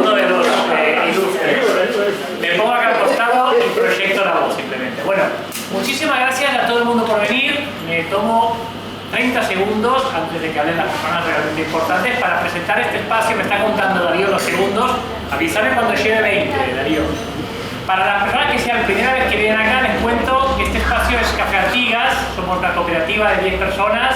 uno de los ilustres. Me pongo acá al costado y proyecto la voz simplemente. Bueno, muchísimas gracias a todo el mundo por venir. Me tomo 30 segundos antes de que hablen las personas realmente importantes para presentar este espacio. Me está contando Darío los segundos. Avísame cuando llegue 20, Darío. Para las personas que sean primera vez que vienen acá, les cuento que este espacio es Café Artigas. Somos una cooperativa de 10 personas.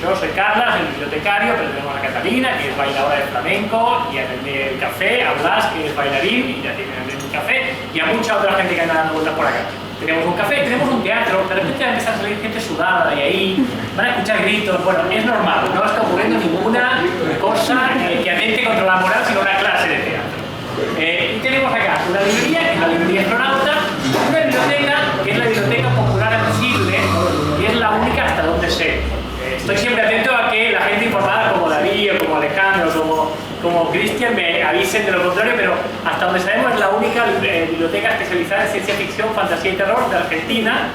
Yo soy Carlas, el bibliotecario, pero tenemos a Catalina, que es bailadora de flamenco, y atiende el café, a Blas, que es bailarín, y ya tiene el café, y a mucha otra gente que anda dando vueltas por acá. Tenemos un café, tenemos un teatro, de repente va a empezar a salir gente sudada de ahí, van a escuchar gritos, bueno, es normal, no está ocurriendo ninguna cosa que atente contra la moral, sino una clase de teatro. Y tenemos acá una librería, que es la librería Astronauta, y una biblioteca, que es la Biblioteca Popular Accesible, y es la única hasta donde sé. Estoy siempre atento a que la gente informada como Darío, como Alejandro, como Cristian me avisen de lo contrario, pero hasta donde sabemos es la única biblioteca especializada en ciencia ficción, fantasía y terror de Argentina.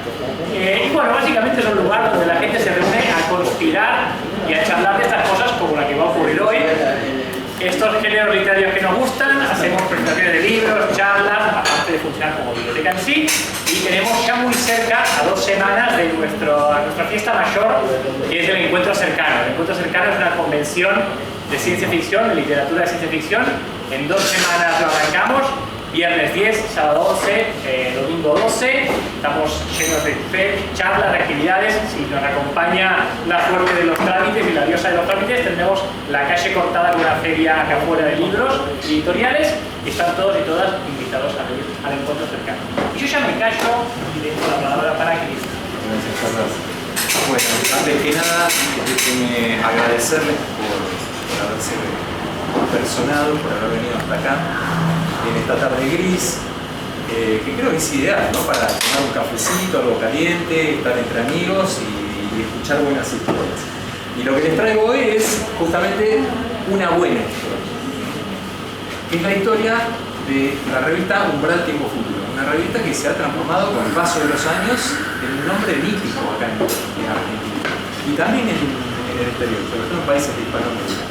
Y bueno, básicamente es un lugar donde la gente se reúne a conspirar y a charlar de estas cosas como la que va a ocurrir hoy. Estos géneros literarios que nos gustan, hacemos presentaciones de libros, charlas, aparte de funcionar como biblioteca en sí, y tenemos ya muy cerca, a 2 semanas de nuestra fiesta mayor, que es el Encuentro Cercano. El Encuentro Cercano es una convención de ciencia ficción, de literatura de ciencia ficción. En 2 semanas lo arrancamos, viernes 10, sábado 11, domingo 12. Estamos llenos de charlas, de actividades. Si nos acompaña la suerte de los trámites y la diosa de los trámites, tendremos la calle cortada con una feria acá afuera de libros editoriales, y están todos y todas invitados a venir al Encuentro Cercano. Y yo ya me callo y dejo la palabra para Cristian. Gracias, Carlos. Bueno, antes que nada, déjenme agradecerles por haberse personado, por haber venido hasta acá en esta tarde gris, que creo que es ideal, ¿no? Para tomar un cafecito, algo caliente, estar entre amigos y escuchar buenas historias. Y lo que les traigo hoy es justamente una buena historia. Es la historia de la revista Umbral Tiempo Futuro, una revista que se ha transformado con el paso de los años en un nombre mítico acá en Argentina y también en el exterior, sobre todo en países de Hispanoamérica.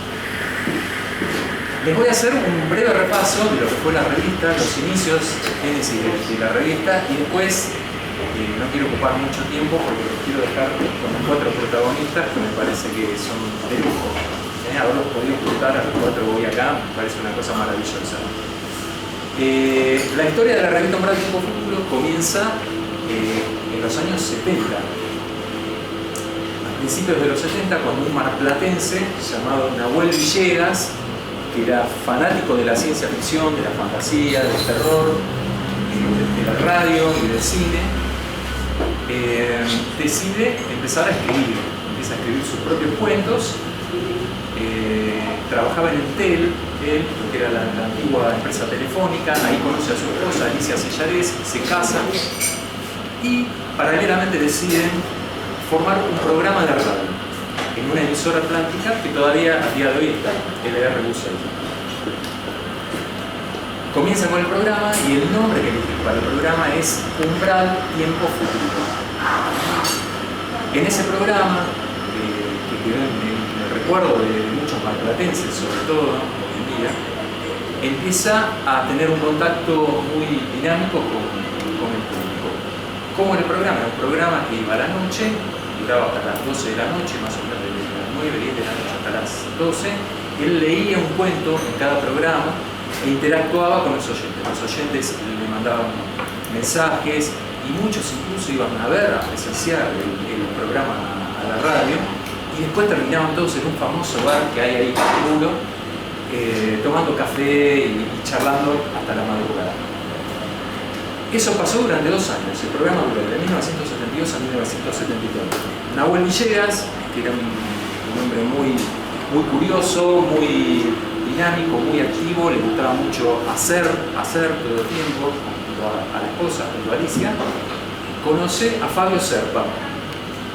Les voy a hacer un breve repaso de lo que fue la revista, los inicios, génesis de la revista, y después no quiero ocupar mucho tiempo porque los quiero dejar con los 4 protagonistas que me parece que son de lujo. Haberlos podido juntar a los 4 hoy acá me parece una cosa maravillosa. La historia de la revista Umbral Tiempo Futuro comienza en los años 70. A principios de los 70, cuando un marplatense llamado Nahuel Villegas, que era fanático de la ciencia ficción, de la fantasía, del terror, de la radio y del cine, decide empezar a escribir. Empieza a escribir sus propios cuentos. Trabajaba en Entel, que era la antigua empresa telefónica. Ahí conoce a su esposa, Alicia Sellares, se casan y paralelamente deciden formar un programa de radio en una emisora atlántica que todavía a día de hoy está, LR Bucel. Comienzan con el programa y el nombre que eligen para el programa es Umbral Tiempo Futuro. En ese programa, que quedó en el recuerdo de muchos marplatenses, sobre todo hoy en día, empieza a tener un contacto muy dinámico con el público. Como en el programa, era un programa que iba a la noche, duraba hasta las 12 de la noche, más o menos desde las 9, 10 de la noche hasta las 12. Él leía un cuento en cada programa e interactuaba con los oyentes. Los oyentes le mandaban mensajes y muchos incluso iban a ver, a presenciar el programa a la radio, y después terminaban todos en un famoso bar que hay ahí en Culo, tomando café y charlando hasta la madrugada. Eso pasó durante 2 años. El programa duró de 1972 a 1974. Nahuel Villegas, que era un hombre muy curioso, muy dinámico, muy activo, le gustaba mucho hacer todo el tiempo, junto a la esposa, junto a Alicia, conoce a Fabio Serpa.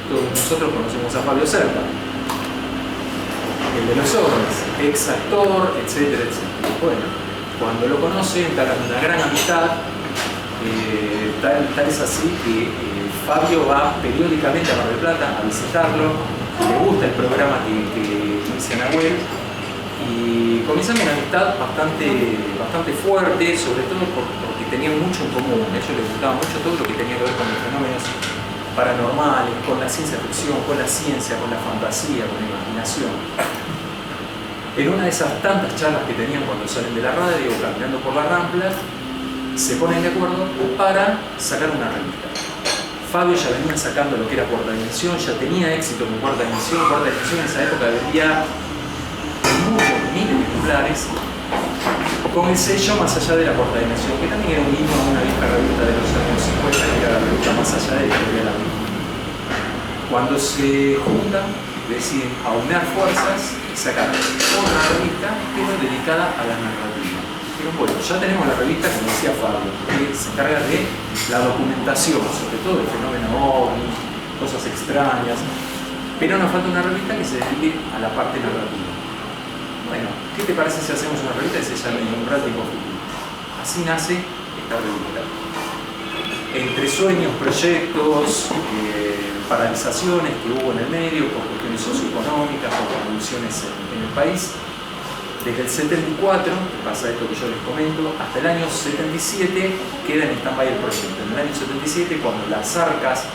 Todos nosotros conocemos a Fabio Serpa, el de los ovnis, ex actor, etcétera, etcétera. Bueno, cuando lo conoce, entablan una gran amistad. Tal es así que Fabio va periódicamente a Mar del Plata a visitarlo, le gusta el programa que inicia Nahuel, Y comenzamos una amistad bastante fuerte, sobre todo porque tenían mucho en común. A ellos les gustaba mucho todo lo que tenía que ver con los fenómenos paranormales, con la ciencia ficción, con la ciencia, con la fantasía, con la imaginación. En una de esas tantas charlas que tenían cuando salen de la radio, caminando por la Rambla, se ponen de acuerdo para sacar una revista. Fabio ya venía sacando lo que era Cuarta Dimensión, ya tenía éxito con Cuarta Dimensión. Cuarta Dimensión en esa época vendía muchos miles de ejemplares con el sello Más Allá de la Cuarta Dimensión, que también era un himno a una vieja revista de los años 50, que era la revista Más Allá de la Teoría de la Vida. Cuando se juntan, deciden aunar fuerzas y sacar otra revista, pero dedicada a la narrativa. Pero bueno, ya tenemos la revista, como decía Fabio, que se encarga de la documentación, sobre todo del fenómeno OVNI, cosas extrañas, pero nos falta una revista que se dedique a la parte narrativa. Bueno, ¿qué te parece si hacemos una revista que se llame Umbral Tiempo Futuro? Así nace esta revista. Entre sueños, proyectos, paralizaciones que hubo en el medio por cuestiones socioeconómicas, por convulsiones en el país, desde el 74, que pasa esto que yo les comento, hasta el año 77 queda en stand-by el proyecto. En el año 77, cuando las arcas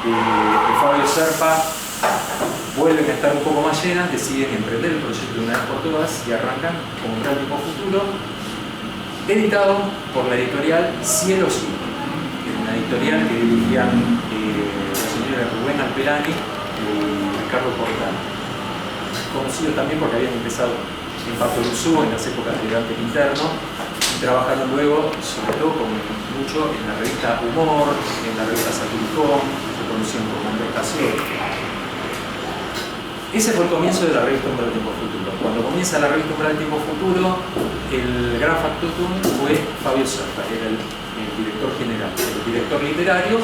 de Fabio Serpa vuelven a estar un poco más llenas, deciden emprender el proyecto de una vez por todas y arrancan con Umbral Tiempo Futuro, editado por la editorial Cielo Sur, que es una editorial que dirigían los señores Rubén Alperani y Ricardo Portal, conocidos también porque habían empezado en Patoruzú en las épocas de Dante Interno, y trabajaron luego, sobre todo mucho en la revista Humor, en la revista Saturicón, se conocían como Estación. Ese fue el comienzo de la revista Umbral Tiempo Futuro. Cuando comienza la revista Umbral Tiempo Futuro, el gran factotum fue Fabio Serpa, que era el director general, el director literario.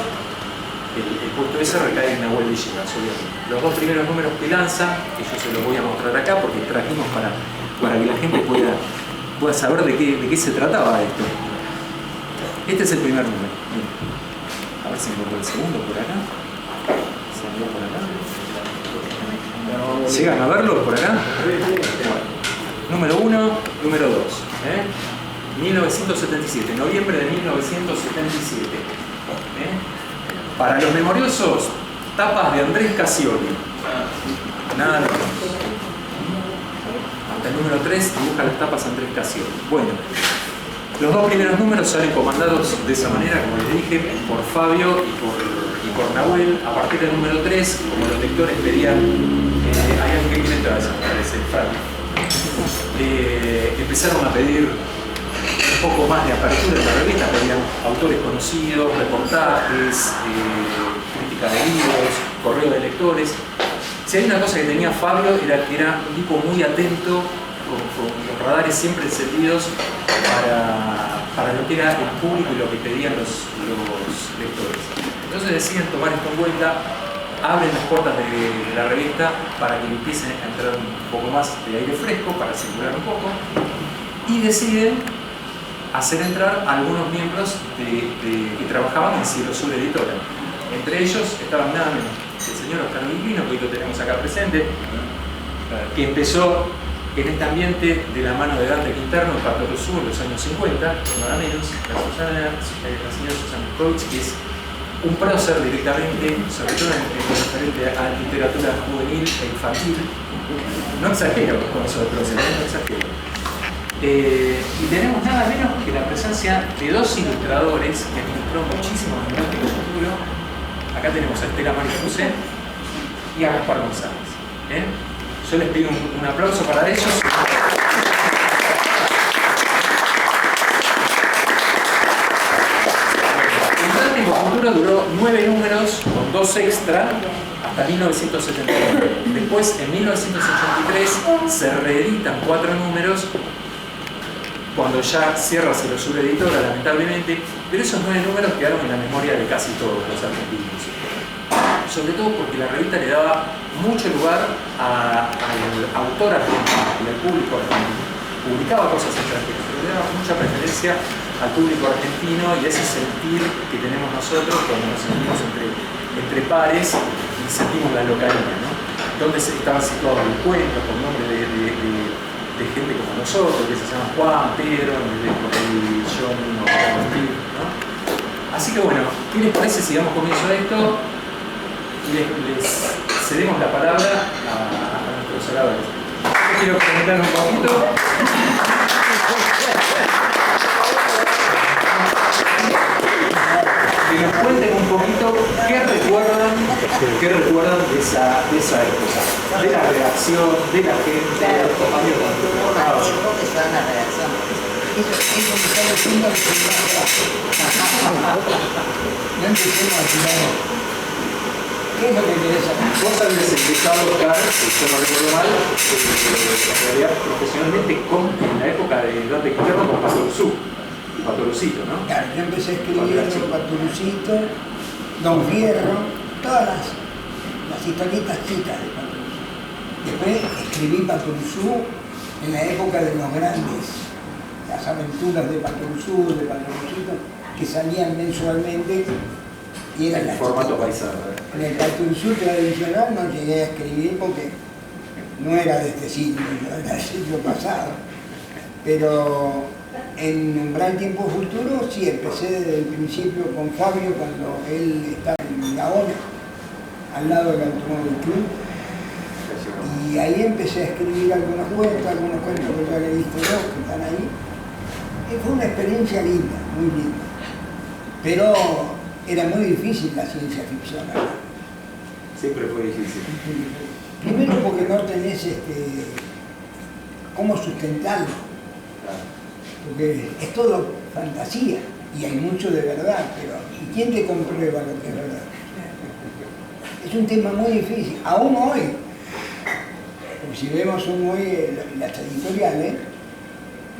El puesto ese recae en Nahuel Villegas, obviamente. Los dos primeros números que lanza, que yo se los voy a mostrar acá porque trajimos para que la gente pueda saber de qué se trataba esto. Este es el primer número. Miren. A ver si encuentro el segundo por acá. ¿Salió por acá? ¿Llegan a verlo por acá? Bueno. Número 1, número 2. 1977, noviembre de 1977. Para los memoriosos, tapas de Andrés Cassioli. Nada menos. Hasta el número 3 dibuja las tapas Andrés Cassioli. Bueno, los dos primeros números salen comandados de esa manera, como les dije, por Fabio y por Nahuel. A partir del número 3, como los lectores pedían, hay alguien que quiere entrar, me parece, Frank. Empezaron a pedir un poco más de apertura en la revista, pedían autores conocidos, reportajes, crítica de libros, correo de lectores. Si hay una cosa que tenía Fabio era que era un tipo muy atento, con los radares siempre encendidos para lo que era el público y lo que pedían los lectores. Entonces deciden tomar esto en cuenta, abren las puertas de la revista para que empiecen a entrar un poco más de aire fresco, para circular un poco, y deciden hacer entrar a algunos miembros que trabajaban en Cielo Sur Editora. Entre ellos estaban nada menos el señor Oscar Vilvino, que hoy lo tenemos acá presente, que empezó en este ambiente de la mano de Dante Quinterno en Patoruzú en los años 50, nada menos, la señora Susana Kovic, que es un prócer directamente, sobre todo en referente a literatura juvenil e infantil. No exagero con eso de prócer, no exagero. Y tenemos nada menos que la presencia de dos ilustradores que ilustró muchísimo en el futuro. Acá tenemos a Estela Marifuse y a Gaspar González. Yo les pido un aplauso para ellos. El Tiempo Futuro duró 9 números con 2 extra hasta 1979. Después, en 1983, se reeditan 4 números cuando ya cierra Cielo Sur Editora, lamentablemente, pero esos 9 números quedaron en la memoria de casi todos los argentinos. Sobre todo porque la revista le daba mucho lugar al autor argentino y al público argentino. Publicaba cosas extranjeras, pero le daba mucha preferencia al público argentino y ese sentir que tenemos nosotros cuando nos sentimos entre pares y sentimos la localidad, ¿no? Donde estaban situados los cuentos con nombre de de gente como nosotros, que se llama Juan, Pedro, y John o Steve, ¿no? Así que bueno, ¿qué les parece si damos comienzo a esto y les cedemos la palabra a nuestros oradores? Yo quiero comentar un poquito. Que nos cuenten un poquito qué recuerdan de esa época, de la redacción, de la gente, de los compañeros. No empecemos a tirar. ¿Qué es lo que querés saber? Vos habías empezado a buscar, si no recuerdo mal, en realidad profesionalmente en la época de Edad de Hierro con Patorucito, ¿no? Claro, yo empecé a escribir Patorucito, Don Fierro, todas las historietas chicas de Patorucito. Después escribí Patoruzú en la época de los grandes, las aventuras de Patoruzú, de Patorucito, que salían mensualmente y eran las formato paisano. En el Patoruzú tradicional no llegué a escribir porque no era de este siglo, era del siglo pasado. Pero en Umbral Tiempo Futuro sí empecé desde el principio con Fabio cuando él estaba en Gaona, al lado del Automóvil Club. Y ahí empecé a escribir algunos cuentos que ya leíste vos, que están ahí. Y fue una experiencia linda, muy linda. Pero era muy difícil la ciencia ficción, ¿no? Siempre fue difícil. Primero porque no tenés cómo sustentarlo. Porque es todo fantasía y hay mucho de verdad, pero ¿y quién te comprueba lo que es verdad? Es un tema muy difícil, aún hoy. Si vemos hoy las editoriales,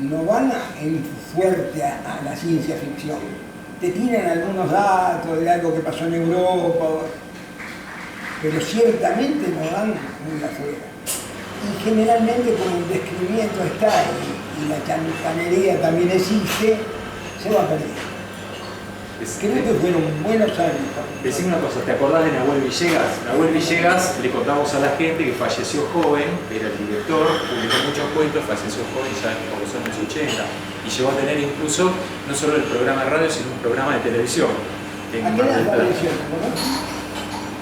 no van en fuerte a la ciencia ficción. Te tiran algunos datos de algo que pasó en Europa, pero ciertamente no van muy afuera. Y generalmente como el descrimiento está y la chancanería también existe, se va a perder. Creo que fueron buenos años. Decime una cosa, ¿te acordás de Nahuel Villegas? Nahuel Villegas, le contamos a la gente que falleció joven, era el director, publicó muchos cuentos, falleció joven ya por los años 80 y llegó a tener incluso no solo el programa de radio, sino un programa de televisión. ¿A qué edad falleció?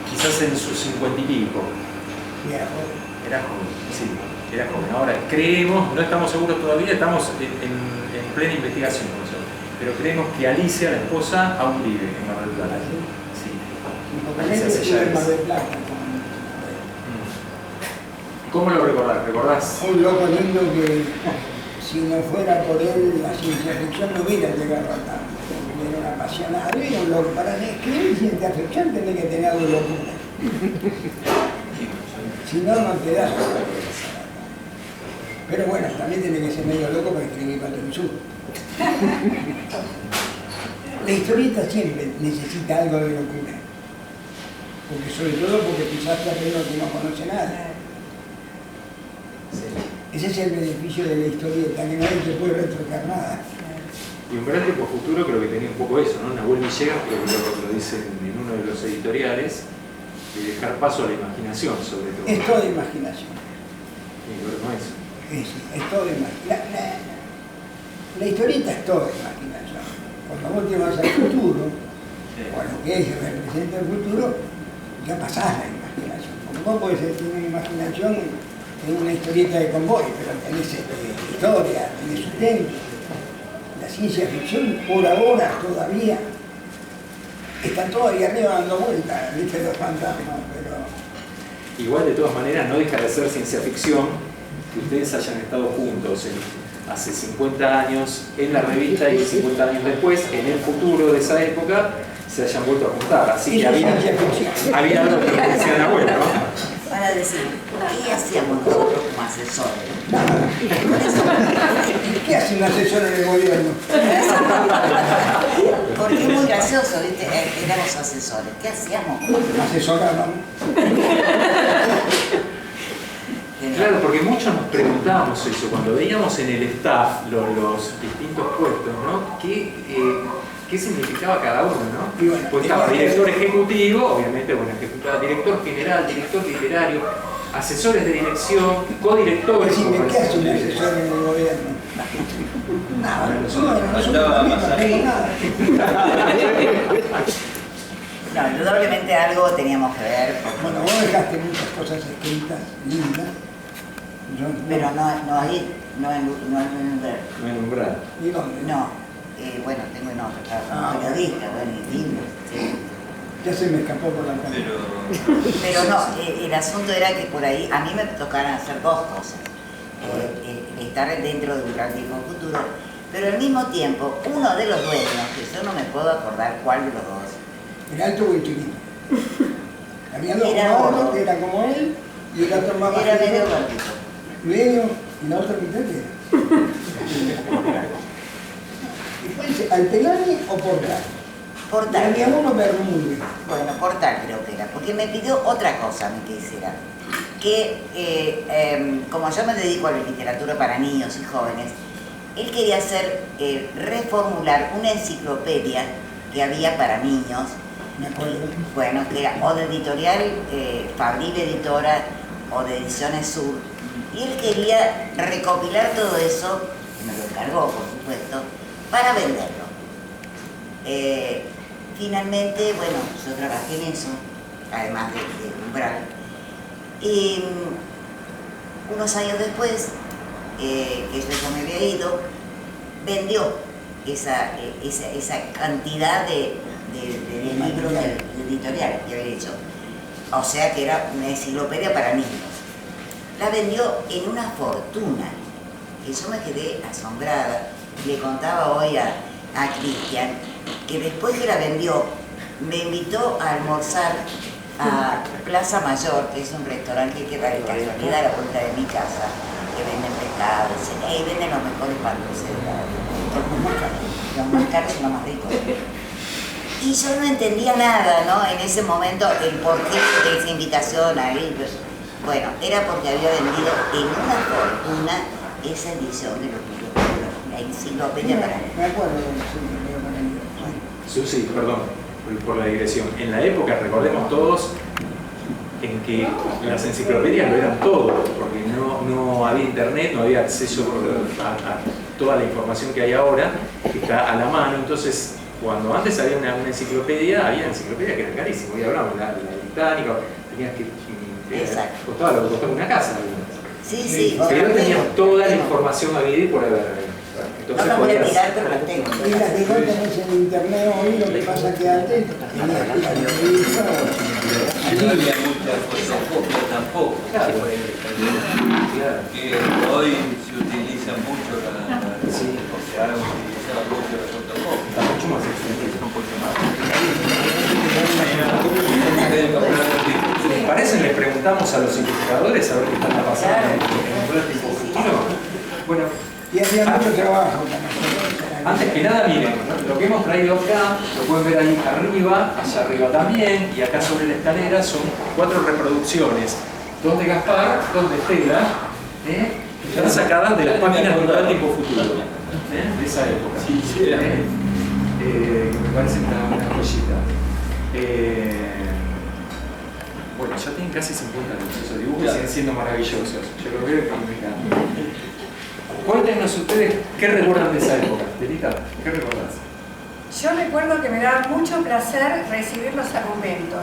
Quizás en sus 50 y pico. Era joven, sí, era joven. Ahora creemos, no estamos seguros todavía, estamos en plena investigación con eso. Pero creemos que Alicia, la esposa, aún vive en Mar del Plata. Sí. Alicia Sellares. ¿Cómo lo recordás? ¿Recordás? Un loco lindo que si no fuera por él la ciencia ficción no hubiera llegado a tanto. Era un apasionado, era un loco. Para escribir ciencia ficción tenés que tener algo de locura. Si no, no te das. Pero bueno, también tenés que ser medio loco para escribir Patoruzú. La historieta siempre necesita algo de locura, porque sobre todo porque pisaste terreno que no conoce nada. Ese es el beneficio de la historieta, que nadie se puede retrocar nada. Y Umbral Tiempo Futuro creo que tenía un poco eso, ¿no? Nahuel Villegas, creo que lo dice en uno de los editoriales, de dejar paso a la imaginación sobre todo. Es toda imaginación. Sí, pero no eso. Es toda imaginación. La historieta es toda imaginación. Cuando vos te vas al futuro, o a lo que es representa el futuro, ya pasás la imaginación. Porque vos podés tener una imaginación en una historieta de convoy, pero tenés historia, tenés sustento. La ciencia ficción, por ahora, todavía, está todavía arriba dando vueltas, viste los fantasmas, pero... Igual, de todas maneras, no deja de ser ciencia ficción que ustedes hayan estado juntos hace 50 años en la revista y 50 años después, en el futuro de esa época, se hayan vuelto a juntar. Así que había algo que decían abuelo, ¿no? Para decir, ¿qué hacíamos nosotros como asesores? ¿Qué hace un asesor en el gobierno? Porque es muy gracioso, ¿viste? Éramos asesores. ¿Qué hacíamos? Asesorábamos. Claro, porque muchos nos preguntábamos eso, cuando veíamos en el staff los distintos puestos, ¿no? ¿Qué significaba cada uno, no? Y bueno, pues estaba director ejecutivo, obviamente, bueno, director general, director literario, asesores de dirección, codirectores. Decime, ¿qué hace un asesor en el gobierno? Nada, No, indudablemente algo teníamos que ver. Bueno, vos dejaste muchas cosas escritas, lindas. Pero no ahí, no en ver. No en umbral. ¿Y dónde? No, bueno, tengo en otro, claro, como periodista, bueno, y libros, sí. Ya se me escapó por la cabeza. Pero no, el asunto era que por ahí a mí me tocaran hacer dos cosas. Estar dentro de un gran tiempo futuro, pero al mismo tiempo, uno de los dueños, que yo no me puedo acordar cuál de los dos. ¿El alto o el chiquito? Había dos, Era uno gordo. que era como él y el otro más Era bajito. medio gordito. Medio y la otra mitad que era. ¿Y fue al Pelani o Portal? Portal. Había uno Bermúdez. Bueno, Portal creo que era, porque me pidió otra cosa a mí que hiciera. Que como yo me dedico a la literatura para niños y jóvenes, él quería hacer, reformular una enciclopedia que había para niños. Me acuerdo. Bueno, que era o de editorial Fabril Editora o de Ediciones Sur. Y él quería recopilar todo eso, que me lo encargó, por supuesto, para venderlo. Finalmente, bueno, yo trabajé en eso, además de Umbral. Y unos años después, que yo ya me había ido, vendió esa cantidad de libros de editorial que había hecho. O sea que era una enciclopedia para niños. La vendió en una fortuna, que yo me quedé asombrada. Le contaba hoy a Cristian que después que la vendió, me invitó a almorzar a Plaza Mayor, que es un restaurante que queda de casualidad a la puerta de mi casa, que venden pescado, y venden los mejores panes, los más caros y los más ricos. Y yo no entendía nada, ¿no? En ese momento, el porqué de esa invitación a él. Bueno, era porque había vendido en una fortuna esa edición de los libros, la enciclopedia para él. Me acuerdo de la Susi, perdón por la digresión. En la época, recordemos todos, en que las enciclopedias lo eran todo, porque no había internet, no había acceso a toda la información que hay ahora, que está a la mano. Entonces, cuando antes había una enciclopedia, había enciclopedias que eran carísimas. Hoy hablamos de la británica, tenías que costaba lo que costaba una casa. Sí, sí. Pero tenías toda la información a vivir por haber. No la voy a tirar, pero la tengo. Y las que no tenés en internet hoy, lo que pasa que antes tenías que ir a la revista No había muchas fotocopias tampoco. Claro. Que hoy se utiliza mucho o se ha utilizado mucho la fotocopia. Está mucho más extendido. ¿Les parece? Les preguntamos a los investigadores a ver qué está pasando en el tiempo futuro. Bueno, y había mucho trabajo. antes que nada, miren, lo que hemos traído acá, lo pueden ver ahí arriba, allá arriba también, y acá sobre la escalera son 4 reproducciones. 2 de Gaspar, 2 de Estela, están sacadas de las páginas de Umbral Tiempo Futuro, de esa época. Me parece una joyita. Bueno, ya tienen casi 50 años, esos dibujos siguen siendo maravillosos. Yo lo veo y me encanta. Cuéntenos ustedes qué recuerdan de esa época. Delita, ¿qué recordás? Yo recuerdo que me daba mucho placer recibir los argumentos.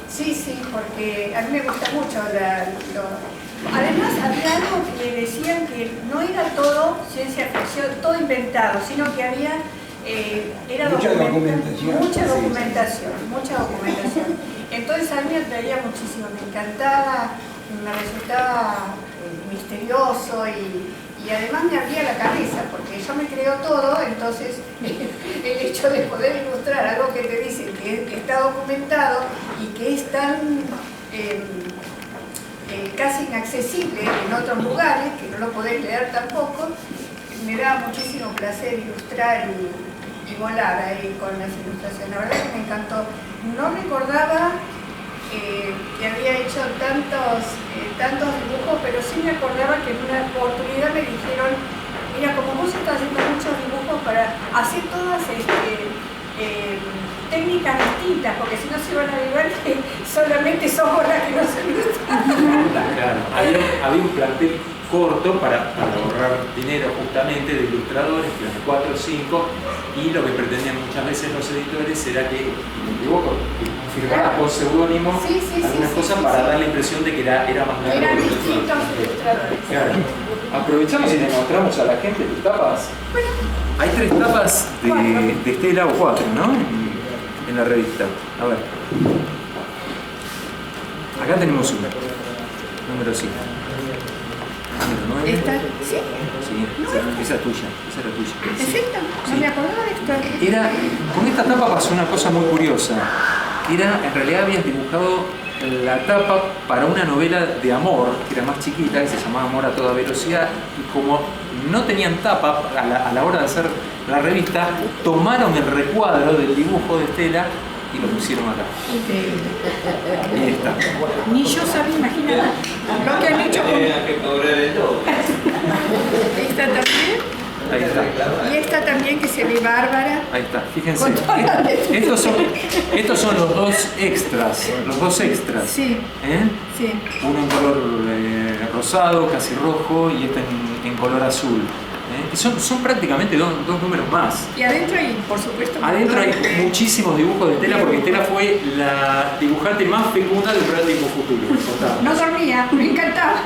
Sí, porque a mí me gusta mucho Además, había algo que decían que no era todo ciencia ficción, todo inventado, sino que había mucha documentación. Mucha documentación. Entonces a mí me atraía muchísimo, me encantaba, me resultaba misterioso y además me abría la cabeza, porque yo me creo todo, entonces el hecho de poder ilustrar algo que te dicen que está documentado y que es tan casi inaccesible en otros lugares, que no lo podés leer tampoco, me da muchísimo placer ilustrar y volar ahí con las ilustraciones. La verdad que me encantó. No recordaba que había hecho tantos dibujos, pero sí me acordaba que en una oportunidad me dijeron, mira, como vos estás haciendo muchos dibujos para hacer todas técnicas distintas, porque si no se van a ver que solamente somos las que no se gustan. Claro, había un plantel corto para ahorrar dinero justamente de ilustradores, que eran 4 o 5, y lo que pretendían muchas veces los editores era que, si me equivoco, que firmara por seudónimo algunas cosas para dar la impresión de que era más largo. Eran distintos ilustradores. Claro. Aprovechamos y le mostramos a la gente tus tapas. Bueno, Hay 3 tapas de Estela, o 4, ¿no? En la revista. A ver. Acá tenemos una. Número 5. Número 9. ¿esta? ¿Sí? Sí, esa es tuya. Esa era tuya. ¿Es esta? No Sí. me acordaba de esto. Con esta tapa pasó una cosa muy curiosa. En realidad habías dibujado la tapa para una novela de amor, que era más chiquita, que se llamaba Amor a toda velocidad, y como no tenían tapa a la hora de hacer la revista, tomaron el recuadro del dibujo de Estela y lo pusieron acá. Increíble. Ahí está. Ni yo sabía imaginar lo que han hecho con Tenían que cobrar el doble. esta también. Ahí está. Y esta también que se ve bárbara. Ahí está, fíjense. Con todas las letras. Estos son los dos extras. Los dos extras. Sí, ¿Eh? sí. Uno en color rosado, casi rojo, y este en color azul. Son prácticamente dos números más. Y adentro hay, por supuesto, Adentro hay muchísimos dibujos de Estela, porque Estela fue la dibujante más fecunda del Real Tiempo Futuro. No dormía, me encantaba.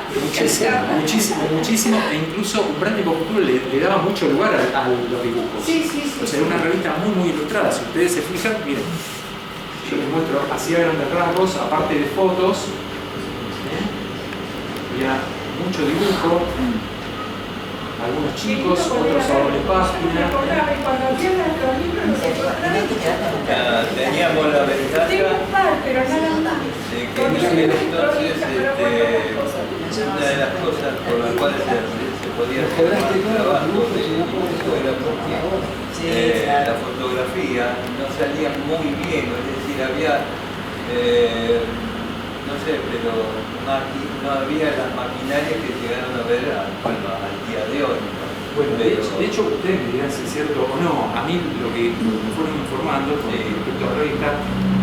Muchísimo, e incluso un Gran Tiempo Futuro le daba mucho lugar a los dibujos. Sí, sí, sí. O sea, era una revista muy ilustrada. Si ustedes se fijan, miren, yo les muestro así a grandes rasgos, aparte de fotos, había mucho dibujo, algunos chicos, otros a doble página. Cuando hacían los libros los encontraba. Teníamos la ventaja Tengo un par, pero nada más. de que en aquel entonces una de las cosas por las cuales se podía hacer más trabajo de dibujo era porque la fotografía no salía muy bien, es decir, había, no sé, pero no había las maquinarias que llegaron a ver al día de hoy. Bueno, de hecho, ustedes me dirán si es cierto o no. A mí lo que me fueron informando con respecto a la revista,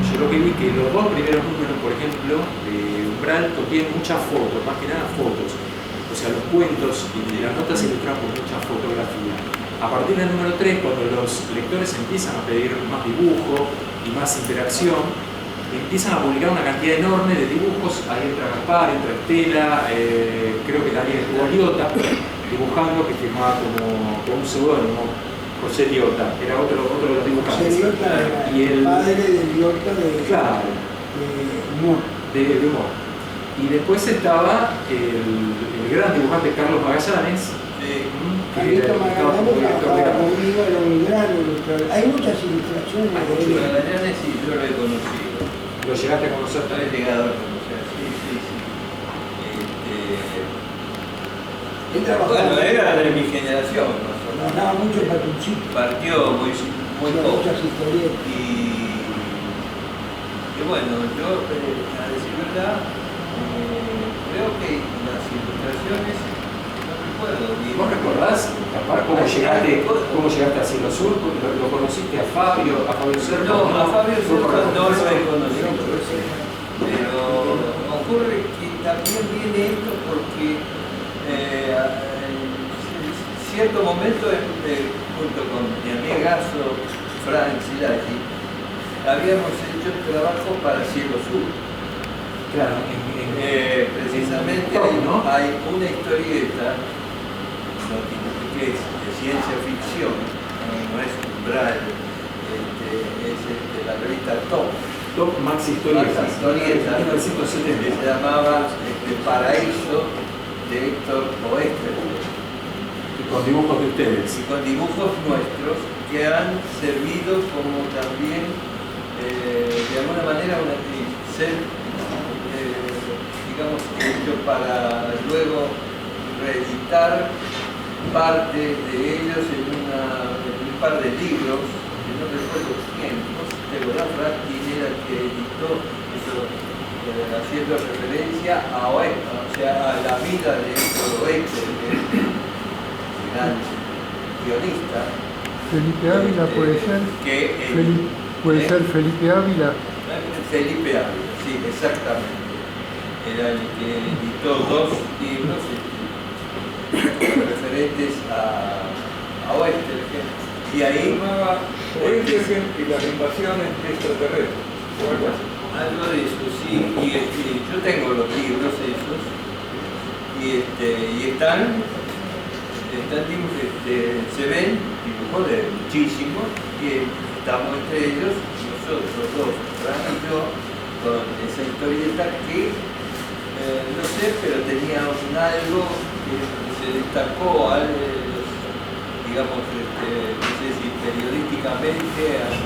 yo lo que vi que los 2 primeros números, por ejemplo, de Umbral, contienen muchas fotos, más que nada fotos. O sea, los cuentos y las notas se ilustran con mucha fotografía. A partir del número 3, cuando los lectores empiezan a pedir más dibujo y más interacción, empiezan a publicar una cantidad enorme de dibujos. Ahí entra Gaspar, entra Estela, creo que también estuvo Liotta dibujando, que firmaba como un seudónimo, José Liotta, era otro de los dibujantes. José Liotta era Y el padre de Liotta Claro, de humor. de humor. Y después estaba el gran dibujante Carlos Magallanes, Carlito Magallanes trabajaba conmigo, era un gran ilustrador. Hay muchas ilustraciones de él. Magallanes sí, yo lo he conocido. lo llegaste a conocer Lo he también. llegado a conocer, sí. Él trabajaba. Bueno, era de mi generación, más o menos. Trabajaba mucho en Patuchito. Partió muy poco. Muchas historietas. Y bueno, yo, a decir verdad, creo que las ilustraciones, no recuerdo bien. ¿Vos recordás, Gaspar, cómo llegaste a Cielo Sur? ¿Lo conociste a Fabio Cerro? No, a Fabio Fue por Cerro no lo he recomendación. conocido, pero ocurre que también viene esto porque en cierto momento, junto con mi amigazo Frank Silati, habíamos hecho trabajo para Cielo Sur. Claro, Precisamente ¿no? hay una historieta que es de ciencia ficción, no es Umbral, es la revista Top. Top Maxi Historietas, Historieta, 1970. que se llamaba Paraíso de Héctor Oester, Con dibujos de ustedes. y con dibujos nuestros que han servido como también, de alguna manera, digamos, hecho para luego reeditar parte de ellos en un par de libros, que no recuerdo quién, no sé, pero Frank era el que editó eso, haciendo referencia a Oester, o sea, a la vida de Héctor Oester, el gran guionista, Felipe Ávila puede ser. Puede ser Felipe Ávila. Felipe Ávila, sí, exactamente. Era el que editó 2 libros referentes a Oestergen. Y ahí Oestergen y las invasiones extraterrestres. O algo así. algo de eso, sí. Y yo tengo los libros esos. Y están se ven dibujos de muchísimos. Y estamos entre ellos, nosotros dos, Fran y yo, con esa historieta que, no sé, pero tenía un algo que se destacó, digamos, no sé si periodísticamente han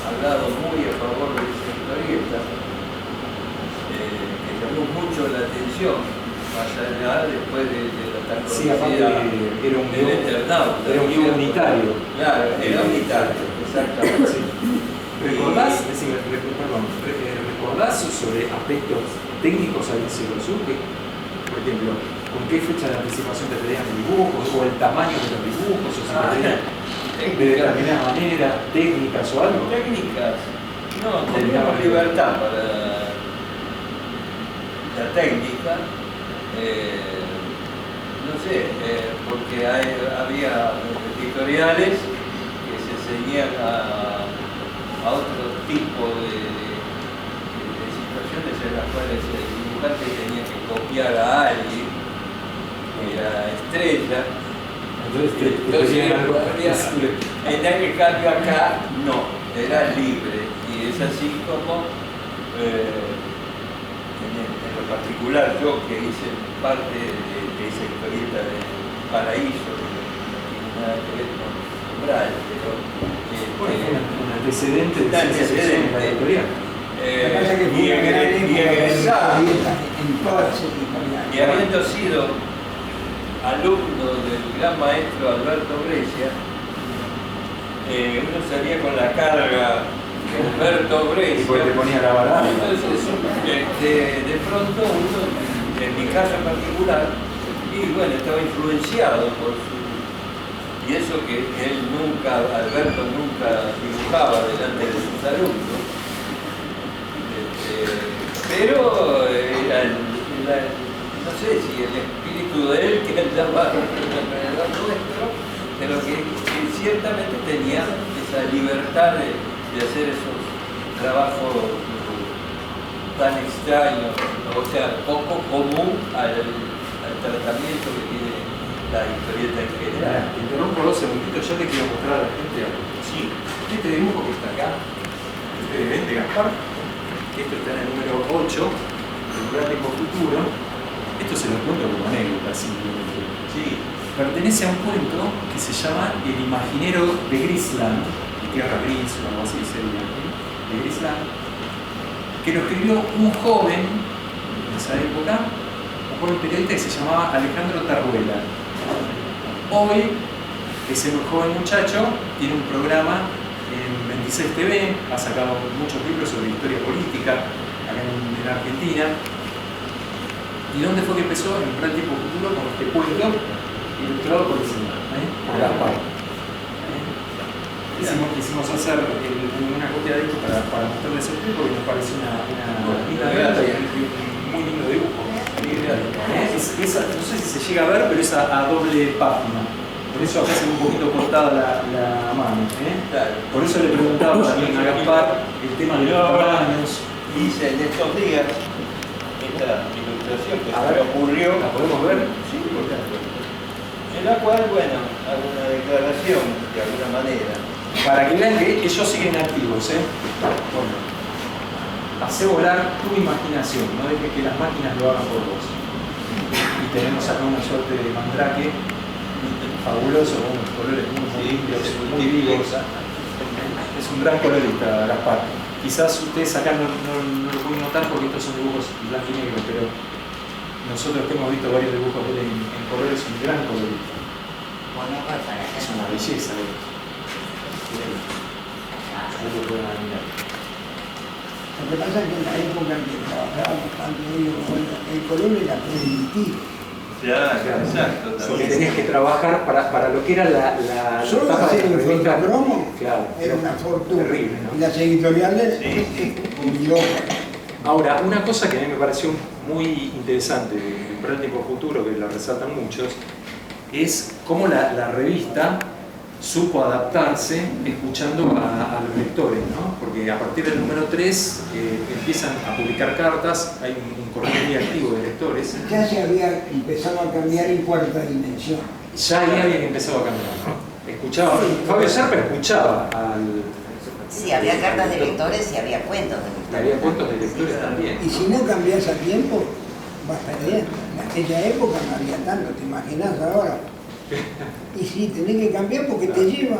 hablado muy a favor de esa historieta, que llamó mucho la atención, más allá después de la tan Sí, conocida aparte era un del Eternauta. Era un guión unitario. Claro, era unitario, exactamente. Sí. ¿Recordás, recordás sobre aspectos técnicos al inicio del sur? Por ejemplo, ¿con qué fecha de anticipación te pedían los dibujos? ¿O el tamaño de los dibujos? ¿O si te pedían de determinada manera, técnicas o algo? Técnicas, no, teníamos libertad para la técnica. No sé, porque había editoriales que se ceñían a otro tipo de situaciones en las cuales el dibujante tenía que copiar a alguien, que era estrella. Entonces en cambio acá no, era libre. Y es así como, en lo particular, yo que hice parte de esa historieta de Paraíso, que no tiene nada que ver con Umbral, pero un antecedente de antecedente. la editorial. Lo que pasa es que fue una gran época egresado, en todas las editoriales. y habiendo sido alumno del gran maestro Alberto Brescia, uno salía con la carga de Alberto Brescia. Y pues te ponía la balada. Entonces, de pronto uno, en mi caso en particular, y bueno, estaba influenciado por su... Y eso que Alberto nunca dibujaba delante de sus alumnos, pero era no sé si el espíritu de él que andaba alrededor nuestro, pero que ciertamente tenía esa libertad de hacer esos trabajos tan extraños, o sea, poco común al tratamiento que tiene la historieta en general. Te interrumpo 2 segunditos, yo te quiero mostrar a la gente algo. Sí. Este dibujo que está acá, ustedes ven de Gaspar, que esto está en el número 8, el Gran Tiempo Futuro. Esto se lo cuento como anécdota, simplemente. Sí. Pertenece a un cuento que se llama El Imaginero de Grisland, de Tierra Gris o algo así sería, de Grisland, que lo escribió un joven en esa época, un joven periodista que se llamaba Alejandro Tarruela. Hoy, ese joven muchacho tiene un programa en 26 TV, ha sacado muchos libros sobre historia política acá en Argentina. ¿Y dónde fue que empezó? En Gran Tiempo Futuro, con este cuento ilustrado por el señor, por Gaspar. Quisimos hacer una copia de esto para mostrarles a ustedes porque nos parece una linda anécdota y un muy lindo dibujo. No sé si se llega a ver, pero es a doble página. Por eso acá se ve un poquito cortada la mano. Por eso le preguntaba también a Gaspar el tema de los tamaños. Hice en estos días esta ilustración que A se ver, me ocurrió. ¿la podemos ver? Sí, por ejemplo. En la cual, bueno, hago una declaración de alguna manera. Para que vean que ellos siguen activos, Bueno, hace volar tu imaginación, no dejes que las máquinas lo hagan por vos. Y tenemos acá una suerte de mandrake fabuloso, con unos colores muy limpios, muy vivos. Es un gran colorista, Gaspar. Quizás ustedes acá no lo pueden notar porque estos son dibujos blanco y negro, pero nosotros que hemos visto varios dibujos de él en colores, es un gran colorista. Bueno, pues para acá. Es una belleza de esto. Ahí lo pueden admirar. Lo que pasa es que en la época en que trabajábamos tanto ellos, bueno, el color era prohibitivo. Ya, exacto. Porque También. tenías que trabajar para lo que era la Solo etapa hacer de un revista. fotocromo Claro, era una fortuna. terrible, ¿no? Y las editoriales, Sí. un loco. Ahora, una cosa que a mí me pareció muy interesante del Imperial Tiempo Futuro, que la resaltan muchos, es cómo la revista supo adaptarse escuchando a los lectores, ¿no? Porque a partir del número 3 empiezan a publicar cartas, hay un correo muy activo de lectores. Ya se había empezado a cambiar en cuarta dimensión. Ya ahí habían empezado a cambiar, ¿no? Escuchaba, Fabio Serpa escuchaba al... Sí, había cartas de lectores y había cuentos de lectores. Había cuentos de lectores también. Y si no cambias a tiempo, vas perdiendo. En aquella época no había tanto, ¿te imaginas ahora? Y sí, tenés que cambiar porque te lleva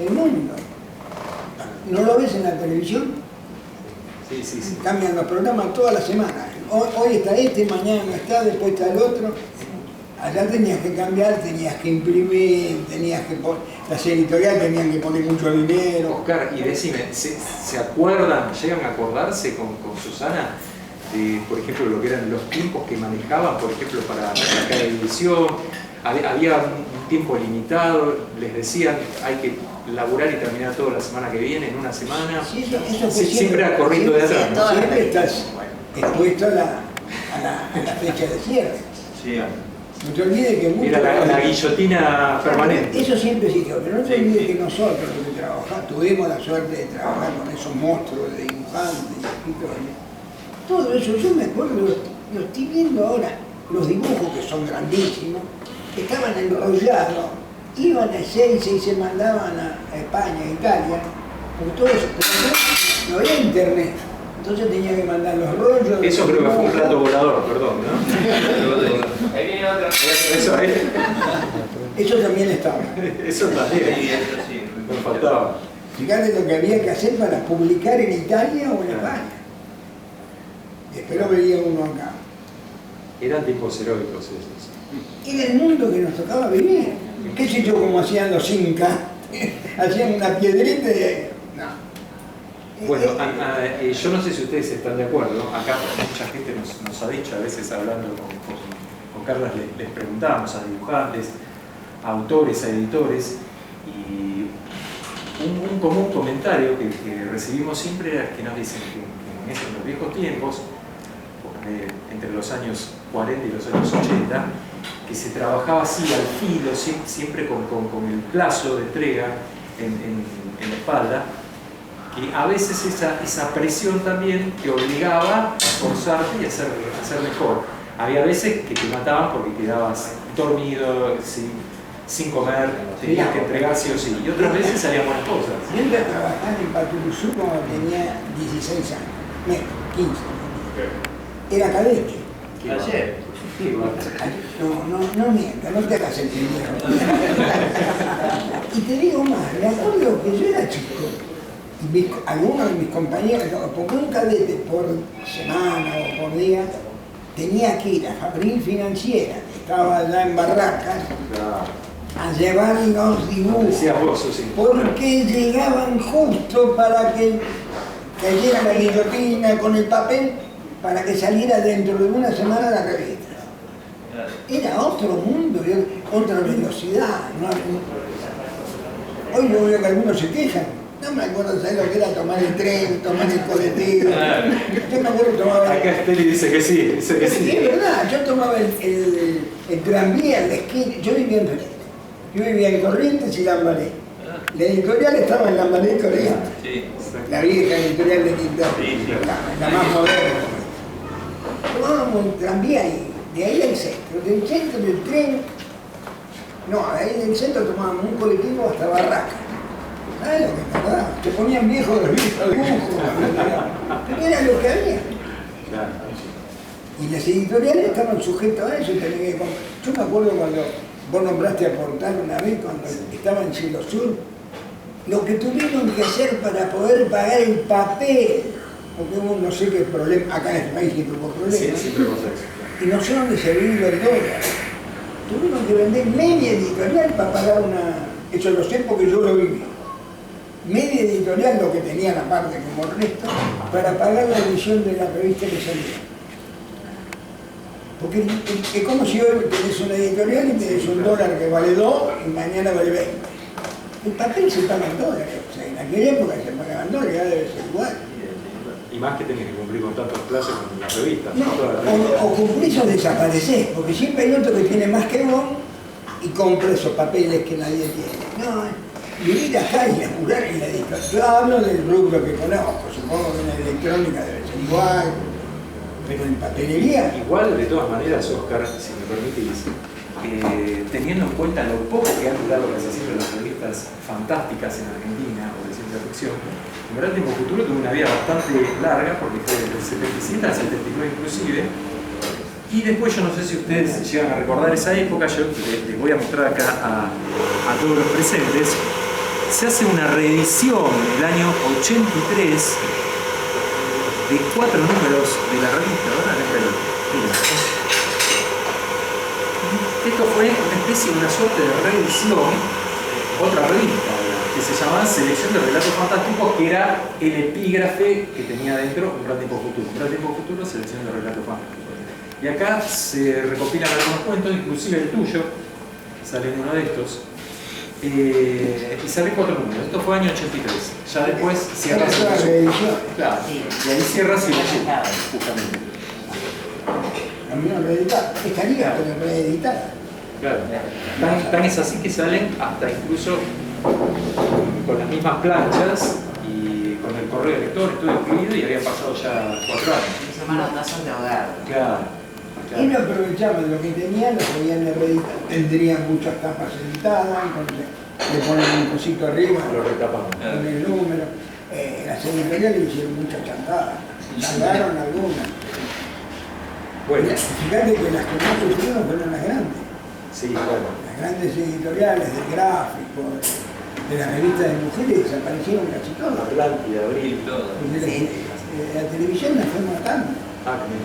el mundo. ¿No lo ves en la televisión? Sí, sí, sí. Cambian los programas toda la semana. Hoy está este, mañana no está, después está el otro. Allá tenías que cambiar, tenías que imprimir, tenías que poner, las editoriales tenían que poner mucho dinero. Oscar, y decime, ¿se acuerdan, llegan a acordarse con Susana de, por ejemplo, lo que eran los tiempos que manejaban, por ejemplo, para cada edición? Había un tiempo limitado, les decían hay que laburar y terminar todo la semana que viene, en una semana. Sí, eso fue Siempre a corriendo de atrás, ¿no? Siempre estás expuesto a la fecha de cierre. Sí. No te olvides que muchos... Era la guillotina permanente. Eso siempre siguió, pero no te olvides que nosotros los que trabajamos, tuvimos la suerte de trabajar con esos monstruos de dibujantes y escritores. Todo eso, yo me acuerdo, lo estoy viendo ahora, los dibujos que son grandísimos, estaban enrollados, iban a Ezeiza y se mandaban a España, a Italia, por todo eso, pero no había internet. Entonces tenía que mandar los rollos. Eso creo que fue un plato volador, perdón, ¿no? Ahí viene otra. Eso también estaba. Eso también. Sí, eso sí. Me faltaba. Fíjate lo que había que hacer para publicar en Italia o en España. Después lo veía uno acá. Eran tiempos heroicos esos. Era el mundo que nos tocaba vivir. ¿Qué sé yo cómo hacían los incas? Hacían una piedrita y... No. Bueno, yo no sé si ustedes están de acuerdo. Acá mucha gente nos ha dicho, a veces hablando con Carlos, les preguntábamos a dibujantes, a autores, a editores, y un común comentario que recibimos siempre era que nos dicen que en los viejos tiempos, entre los años 40 y los años 80, que se trabajaba así al filo, siempre con el plazo de entrega en la espalda, que a veces esa presión también te obligaba a esforzarte y a hacer mejor. Había veces que te mataban porque quedabas dormido, sin comer, tenías que entregar sí o sí, y otras veces salían buenas cosas. Yo entré a trabajar en Paturuzú cuando tenía 16 años, menos, 15. Era cadete. Ayer. No mientas, no te hagas el pendejo. Y te digo más, me acuerdo que yo era chico, y algunos de mis compañeros, porque un cadete por semana o por día tenía que ir a Fabril Financiera, que estaba allá en Barracas, a llevar los dibujos, porque llegaban justo para que cayera la guillotina con el papel, para que saliera dentro de una semana la revista. Era otro mundo, otra velocidad. Hoy yo veo que algunos se quejan. No me acuerdo, ¿sabes lo que era tomar el tren, tomar el colectivo? Yo me acuerdo tomaba... Acá Esteli dice que sí, dice que sí. Es verdad, yo tomaba el tranvía en la esquina, yo vivía en frente. Yo vivía en Corrientes y Lambaré. La editorial estaba en Lambaré, Corrientes. Sí. La vieja editorial de Quintana, la más moderna. Tomábamos el tranvía y de ahí al centro, del centro del tren, no, de ahí del centro tomábamos un colectivo hasta Barracas. ¿Sabes lo que tardaba? Te ponían viejos los viejos dibujos, era lo que había. Y las editoriales estaban sujetas a eso. Yo me acuerdo cuando vos nombraste a Portal una vez, cuando estaba en Cielo Sur, lo que tuvieron que hacer para poder pagar el papel, porque hubo no sé qué problema, acá en este país que tuvo problemas, y no sé dónde se vino el dólar. Tuvieron que vender media editorial para pagar una... Eso lo sé porque yo lo viví. Media editorial, lo que tenían aparte como resto, para pagar la edición de la revista que salía. Porque es como si hoy tenés una editorial y tenés un dólar que vale 2 y mañana vale 20. El papel se paga en dólares, o sea, en aquella época se pagaba en dólares, ya debe ser igual. Y más que tenés que cumplir con tantos plazos con las revistas. No, Todas las revistas. o cumplís o desaparecés, porque siempre hay otro que tiene más que vos y compra esos papeles que nadie tiene. No, vivir acá y laburar en la editorial. Yo hablo del rubro que conozco, supongo que en la electrónica debe ser igual, pero en papelería. Igual, de todas maneras, Oscar, si me permitís, teniendo en cuenta lo poco que han durado casi siempre las revistas fantásticas en Argentina o de ciencia ficción, en verdad el Tiempo Futuro tuvo una vida bastante larga, porque fue del 77 al 79 inclusive, y después yo no sé si ustedes llegan a recordar esa época, yo les voy a mostrar acá a todos los presentes, se hace una reedición en el año 83 de 4 números de la revista, ¿verdad? Esto fue una especie, una suerte de reedición, otra revista, que se llamaba Selección de Relatos Fantásticos, que era el epígrafe que tenía dentro Un Gran Tiempo Futuro. Un Gran Tiempo Futuro, Selección de Relatos Fantásticos. Y acá se recopilan algunos cuentos, inclusive el tuyo, sale en uno de estos. Y sale 4 números. Esto fue año 83. Ya después cierra la reedición. Claro. Y ahí cierra Silencio, justamente. A mí no reeditar, estaría pero reeditar. Claro. Tan es así que salen hasta incluso con las mismas planchas y con el correo de lector, todo incluido, y había pasado ya 4 años. Mis hermanos son de ahogado. Claro. Y no aprovechaban lo que tenían, lo podían reeditar. Tendrían muchas tapas editadas, entonces le ponen un cosito arriba, Lo retapamos. con el número. Las editoriales hicieron muchas chantadas, chantaron algunas. Bueno, Fíjate que las que más sufrieron fueron las grandes. sí, bueno. Las grandes editoriales del gráfico, de las revistas de mujeres, desaparecieron casi todas. Atlántida, Abril, todo. Porque la televisión la fue matando. Ah, que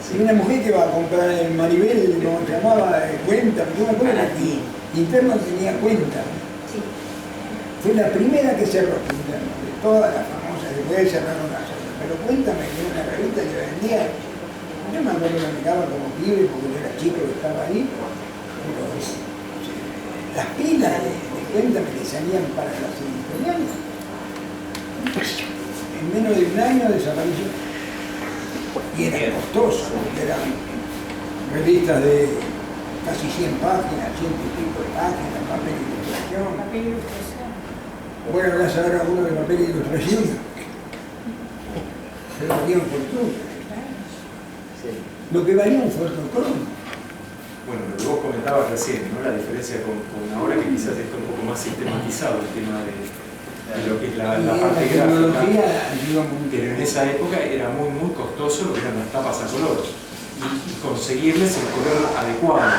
Y una mujer que va a comprar el Maribel, como se llamaba, cuenta, yo me acuerdo que Interno tenía cuenta. Fue la primera que cerró Interno, de todas las famosas, después cerraron las otras. Pero cuéntame que una revista que vendía, yo me acuerdo que me quedaba como pibe porque yo era chico que estaba ahí, pero las pilas de cuéntame que salían para las editoriales, en menos de un año desapareció. Y era costoso, porque eran revistas de casi 100 páginas, 100 y pico de páginas, papel y ilustración. Bueno, hablas ahora uno de papel y ilustración, se lo valía un fortuna. Lo que valía un fotocromo. Bueno, lo que vos comentabas recién, ¿no? La diferencia con ahora, que quizás está un poco más sistematizado el tema de lo que es la parte gráfica, pero en esa época era muy costoso lo que eran las tapas a color y conseguirles el color adecuado.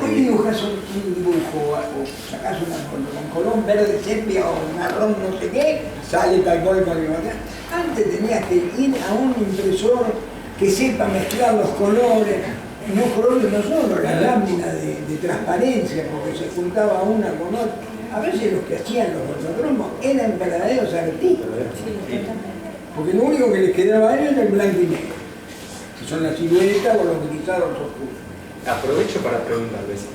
Hoy dibujas un dibujo o sacás una foto con color verde sepia o marrón no sé qué, sale tal cual con el bacán. Antes tenías que ir a un impresor que sepa mezclar los colores, no colores no solo, la lámina de transparencia, porque se juntaba una con otra. A veces los que hacían los fotocromos eran verdaderos artistas, porque lo único que les quedaba a ellos era el blanco y negro, que son las siluetas o los grisados oscuros. Aprovecho para preguntarles,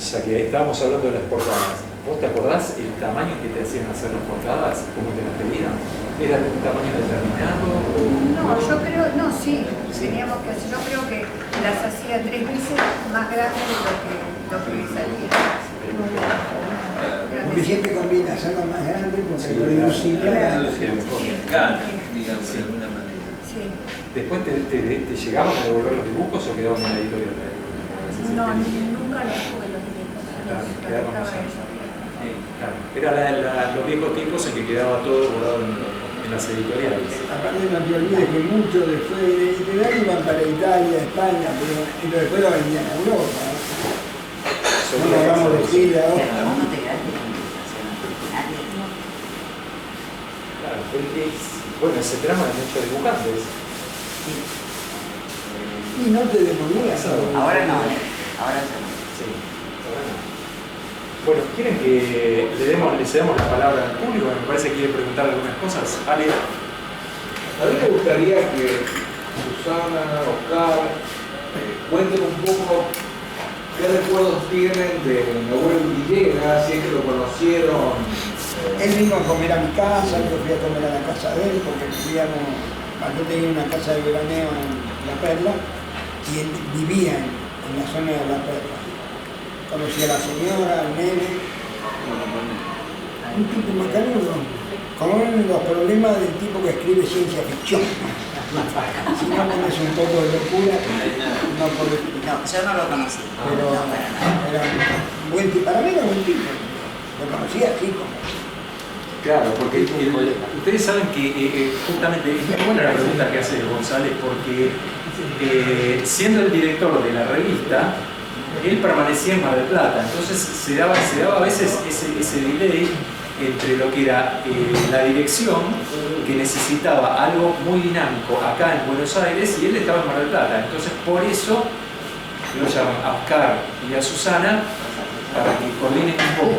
ya que estábamos hablando de las portadas, ¿vos te acordás el tamaño que te hacían hacer las portadas? ¿Cómo te las pedían? ¿Era de un tamaño determinado? No, yo creo, no, sí, teníamos que hacer, yo creo que las hacía 3 veces más grandes de lo que salía. Porque siempre conviene hacerlo más grande porque lo reducible digamos, de alguna manera. Sí. ¿Después te llegaban a devolver los dibujos o quedaban en la editorial? No, nunca los tuve los dibujos. Claro, Los quedaron prestaba más. ella. Claro. Era los viejos tiempos en que quedaba todo bordado en las editoriales. Aparte no te olvides que muchos después de la editorial iban para Italia, España, pero después lo vendían a Europa. No lo hagamos de Chile ahora. Pero no te quedaste con comunicación nadie. Claro, bueno, ese tramo de muchos dibujantes. Y no te devolvían. Ahora no, ahora ya no. Sí, ahora no. Bueno, ¿quieren que le cedamos la palabra al público? Me parece que quiere preguntar algunas cosas. Ale. A mí me gustaría que Susana, Oscar, cuenten un poco qué recuerdos tienen de Nahuel Villegas, si es que lo conocieron. Él vino a comer a mi casa, yo fui a comer a la casa de él, porque vivíamos, yo tenía una casa de veraneo en La Perla, y él vivía en la zona de La Perla. Conocí a la señora, al nene, un tipo macanudo, con los problemas del tipo que escribe ciencia ficción. Si no pones un poco de locura, no podés. No, yo no lo conocí. Pero No, para nada. era un buen tipo, para mí era un buen tipo. Lo conocía así como. Claro, porque ustedes saben que justamente es muy buena la pregunta que hace González, porque siendo el director de la revista, él permanecía en Mar del Plata, entonces se daba a veces ese delay entre lo que era la dirección, que necesitaba algo muy dinámico acá en Buenos Aires, y él estaba en Mar del Plata. Entonces por eso lo llaman a Oscar y a Susana para que coordinen un poco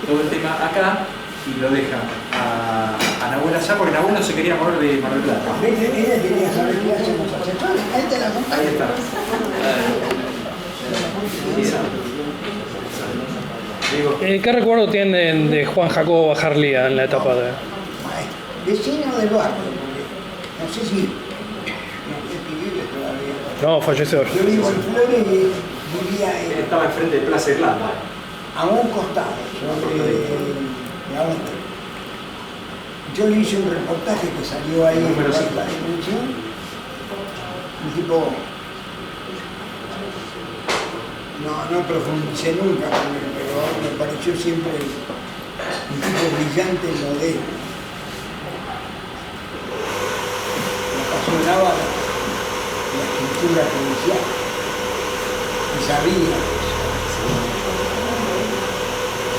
todo el tema acá y lo dejan a Nahuel allá, porque Nahuel no se quería mover de Mar del Plata. Ella quería saber qué hacen los asesores. Ahí te la acompaño. Ahí está. ¿Qué recuerdo tienen de Juan Jacobo Bajarlía en la etapa de...? Vecino del barrio, porque no sé si vive todavía. No, falleció. Yo vivo en Flores y vivía Él estaba enfrente de Plaza Irlanda. a un costado, sobre la otra. Yo le hice un reportaje que salió ahí en Número la 5. dimensión. Un tipo... No profundicé nunca con él, pero me pareció siempre un tipo brillante, modelo. Me apasionaba la escritura policial y sabía.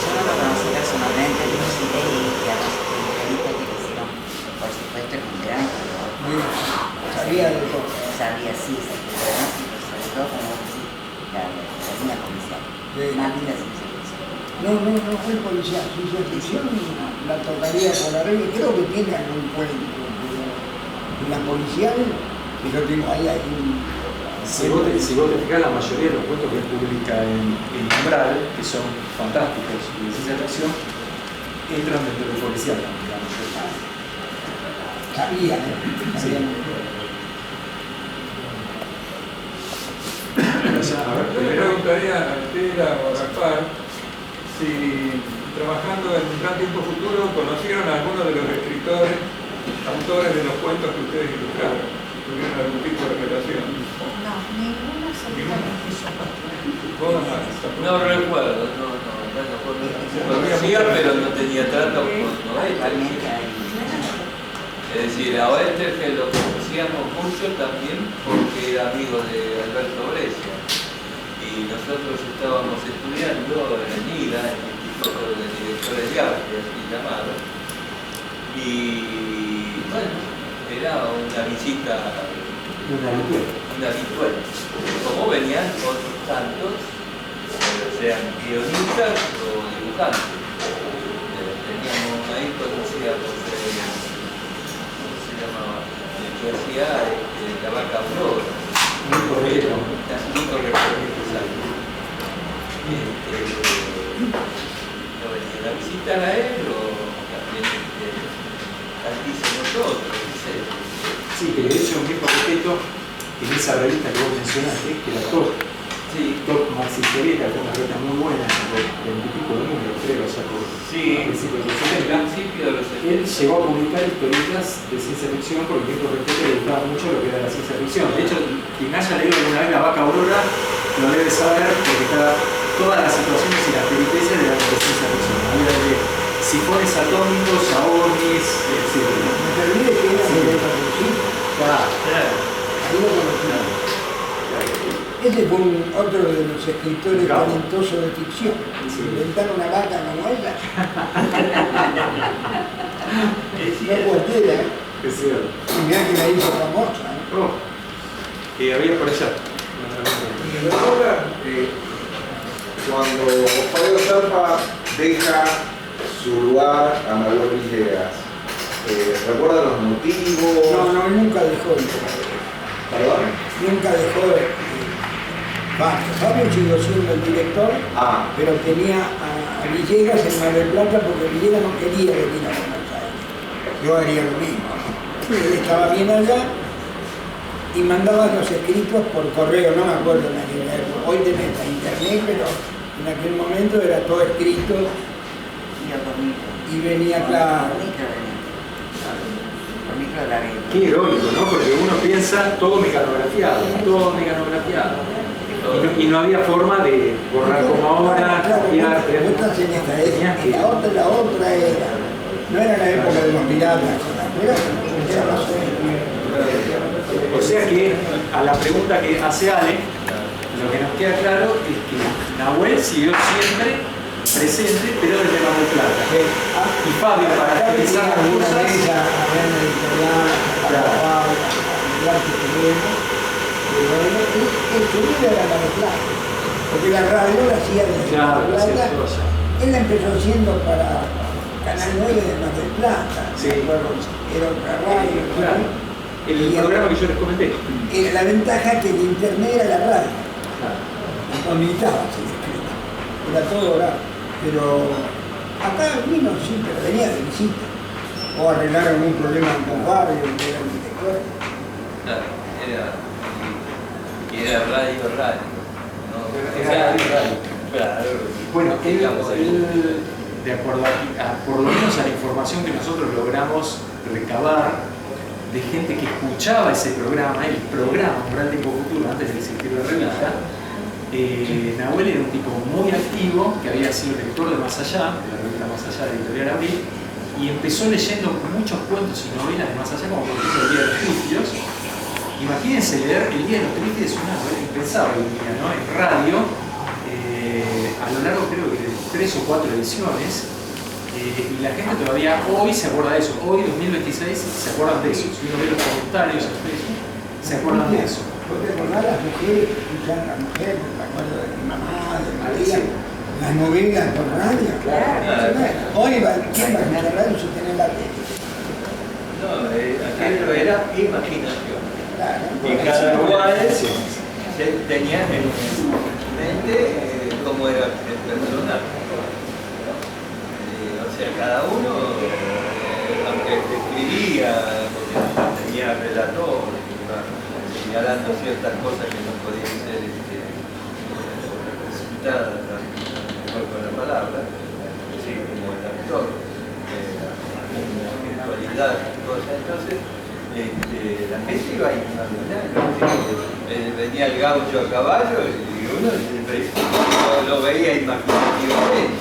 Yo no lo conocí personalmente, pero sí leí que a las entrevistas que le hicieron, por supuesto, con gran valor. Sabía de todo. Sabía, sí, pero además, sobre todo como la línea policial. Más de la ciencia ficción. No fue policial. Ciencia ficción la tocaría por arriba. Creo que tiene algún cuento, pero en la policial, que yo tengo ahí un... Si vos te fijas, la mayoría de los cuentos que él publica en Umbral, que son fantásticos y de ciencia ficción, entran dentro del policial también, la mayoría. Sabía, sabía muy bien. A ver, Yo le preguntaría a Estela o a Gaspar si trabajando en un gran tiempo futuro conocieron a alguno de los escritores, autores de los cuentos que ustedes ilustraron, tuvieron algún tipo de relación. No, ninguna absolutamente. ¿Vos, No recuerdo, no conocía, pero no tenía trato con Actualmente Oester. hay. Es decir, a Oester que lo conocíamos mucho también porque era amigo de Alberto Brescia. Y nosotros estábamos estudiando en IDA, en el Instituto de Directores de Arte, así llamado. Y bueno, era una visita, una habitual. Como venían otros tantos, sean guionistas o dibujantes. Teníamos ahí, conocíamos, ¿cómo se llamaba? El que hacía La Vaca Aurora. Nico Recorrido, exacto. ¿No venían a visitar a él o también dice nosotros? Sí, que de hecho un viejo respeto en esa revista que vos mencionaste, que era Top Maxi Historieta, que fue una revista muy buena, de 20 y pico de números, creo, sacó a principios de los 70. Él llegó a publicar historietas de ciencia ficción porque el viejo respeto le gustaba mucho lo que era la ciencia ficción. De hecho, quien haya leído alguna vez La Vaca Aurora lo debe saber porque está todas las situaciones y las peripecias de la ciencia ficción. Había de sifones atómicos, a ovnis, etc. Me perdí de que era de traducir. Claro. Ahí lo conocí. Ese fue otro de los escritores talentosos de ficción. Inventar una vaca como ella. No cualquiera, ¿eh? Es cierto. Y mirá que la hizo famosa, ¿eh? Oh, que había por allá. ¿Me recuerdan cuando Fabio Zarpa deja su lugar a Nahuel Villegas? ¿Recuerdan los motivos? No, nunca dejó de ¿Perdón? Nunca dejó de... Fabio siguió siendo el director, pero tenía a Villegas en Mar del Plata porque Villegas no quería venir a Buenos Aires. Yo haría lo mismo. Él estaba bien allá y mandaba los escritos por correo, no me acuerdo en aquella época. Hoy tenés la internet, pero en aquel momento era todo escrito y venía claro. Qué irónico, ¿no? Porque uno piensa todo mecanografiado. Y no había forma de borrar como ahora, copiar. La otra era, no era la época de los piratas, era más o sea que a la pregunta que hace Ale, lo que nos queda claro es que Nahuel siguió siempre presente, pero desde Mar del Plata. Y Fabio, para agilizar las cosas, porque la radio la hacía desde Mar del Plata. Él la empezó haciendo para Canal 9 de Mar del Plata. Era otra radio. El programa que yo les comenté. La ventaja que el internet era la radio. No necesitaba hacer escrito. Era todo oral. Pero acá vino siempre, venía de visita. O arreglar algún problema con Fabio, que era el director. Claro, era radio. ¿No? Era radio. Claro. Bueno, él, de acuerdo por lo menos a la información que nosotros logramos recabar de gente que escuchaba ese programa, el programa Un Gran Tiempo Futuro, antes de existir la revista, Nahuel era un tipo muy activo, que había sido lector de Más Allá, de la revista Más Allá de Editorial Abril, y empezó leyendo muchos cuentos y novelas de Más Allá, como por ejemplo El Día de los Trifios. Imagínense leer El Día de los Trifios, una novela impensable hoy día, ¿no? En radio, a lo largo creo que de 3 o 4 ediciones, y la gente todavía hoy se acuerda de eso. Hoy, 2026, se acuerdan de eso. Si uno ve los comentarios en Facebook, se acuerdan de eso. ¿Vos te acordás las mujeres que escuchan las mujeres? Me acuerdo de mi mamá, de María, las novelas por radio. Hoy ¿quién va a escuchar radio si tiene la tele? No, aquello era imaginación. Y Claro. cada cual tenía en su mente cómo era el personaje. O sea, cada uno, aunque escribía, porque tenía relator, señalando ciertas cosas que no podían ser resultadas mejor con la palabra, así como el actor, la actualidad, cosas. Entonces, la gente iba a imaginar, venía el gaucho a caballo y uno lo veía imaginativamente.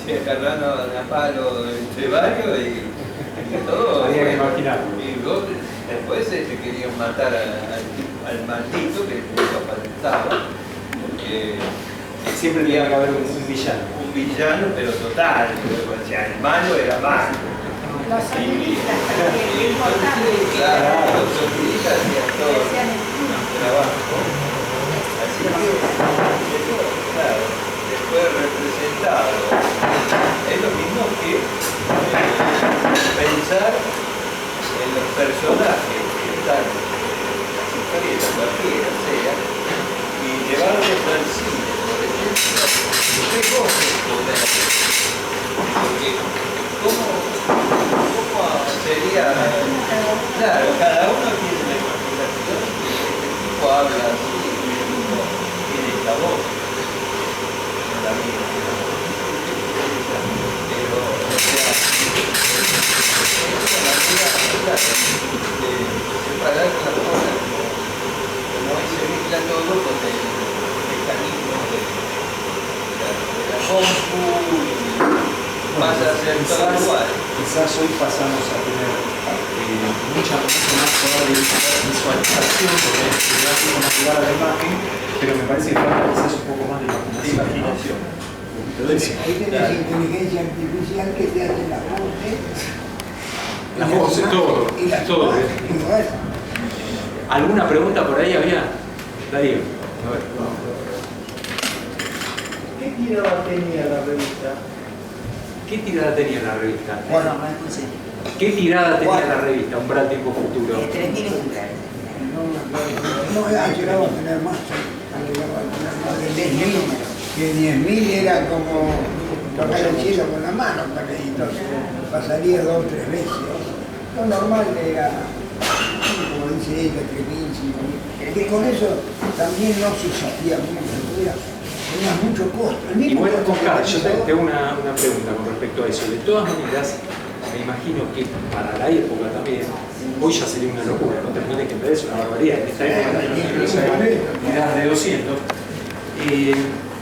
Se agarraron a palo entre varios y todo. Había que imaginar. Y después se querían matar al maldito que nunca faltaba, porque siempre tenía que haber un villano. Un villano, pero total. O sea, el malo era malo. Los sonidistas también, importante. Claro, los sonidistas hacían todo el trabajo. Así que, claro, después representado. Es lo mismo que pensar en los personajes que están en las historietas, cualquiera sea, y llevarlos al cine, por ejemplo, ¿qué cosas poder hacer? Porque, ¿cómo sería? Claro, cada uno tiene la imaginación y este tipo habla así, este tipo tiene esta voz, no la mía. Pero, o sea, es una manera de separar las cosas, como hoy se mezcla todo con el mecanismo de la compu y pasa a ser todo igual. Quizás hoy pasamos a tener mucho más poder de visualización, porque le da un poco más lugar a la imagen, pero me parece que falta quizás un poco más de imaginación. Ahí tenés inteligencia artificial que te hace la voz, La voz, todo. Y las Todo. imágenes. ¿Alguna pregunta por ahí había? Darío. A ver. ¿Qué tirada tenía la revista? ¿Qué tirada tenía la revista? Bueno, no escuché. ¿Qué tirada tenía la revista Un Gran Tiempo Futuro? 3.000 ejemplares. No, ha llegado a tener más. Ha llegado a tener más de 10.000, que 10.000 era como tocar el cielo con la mano, y entonces pasaría 2 o 3 veces. Lo normal era, como dice ella, 3.000, 5.000. Que con eso también no se sabía mucho, tenía mucho costo. Y bueno, yo tengo una pregunta con respecto a eso. De todas maneras, me imagino que para la época también, hoy ya sería una locura, no termine que en vez es una barbaridad. En esta época unidades de 200.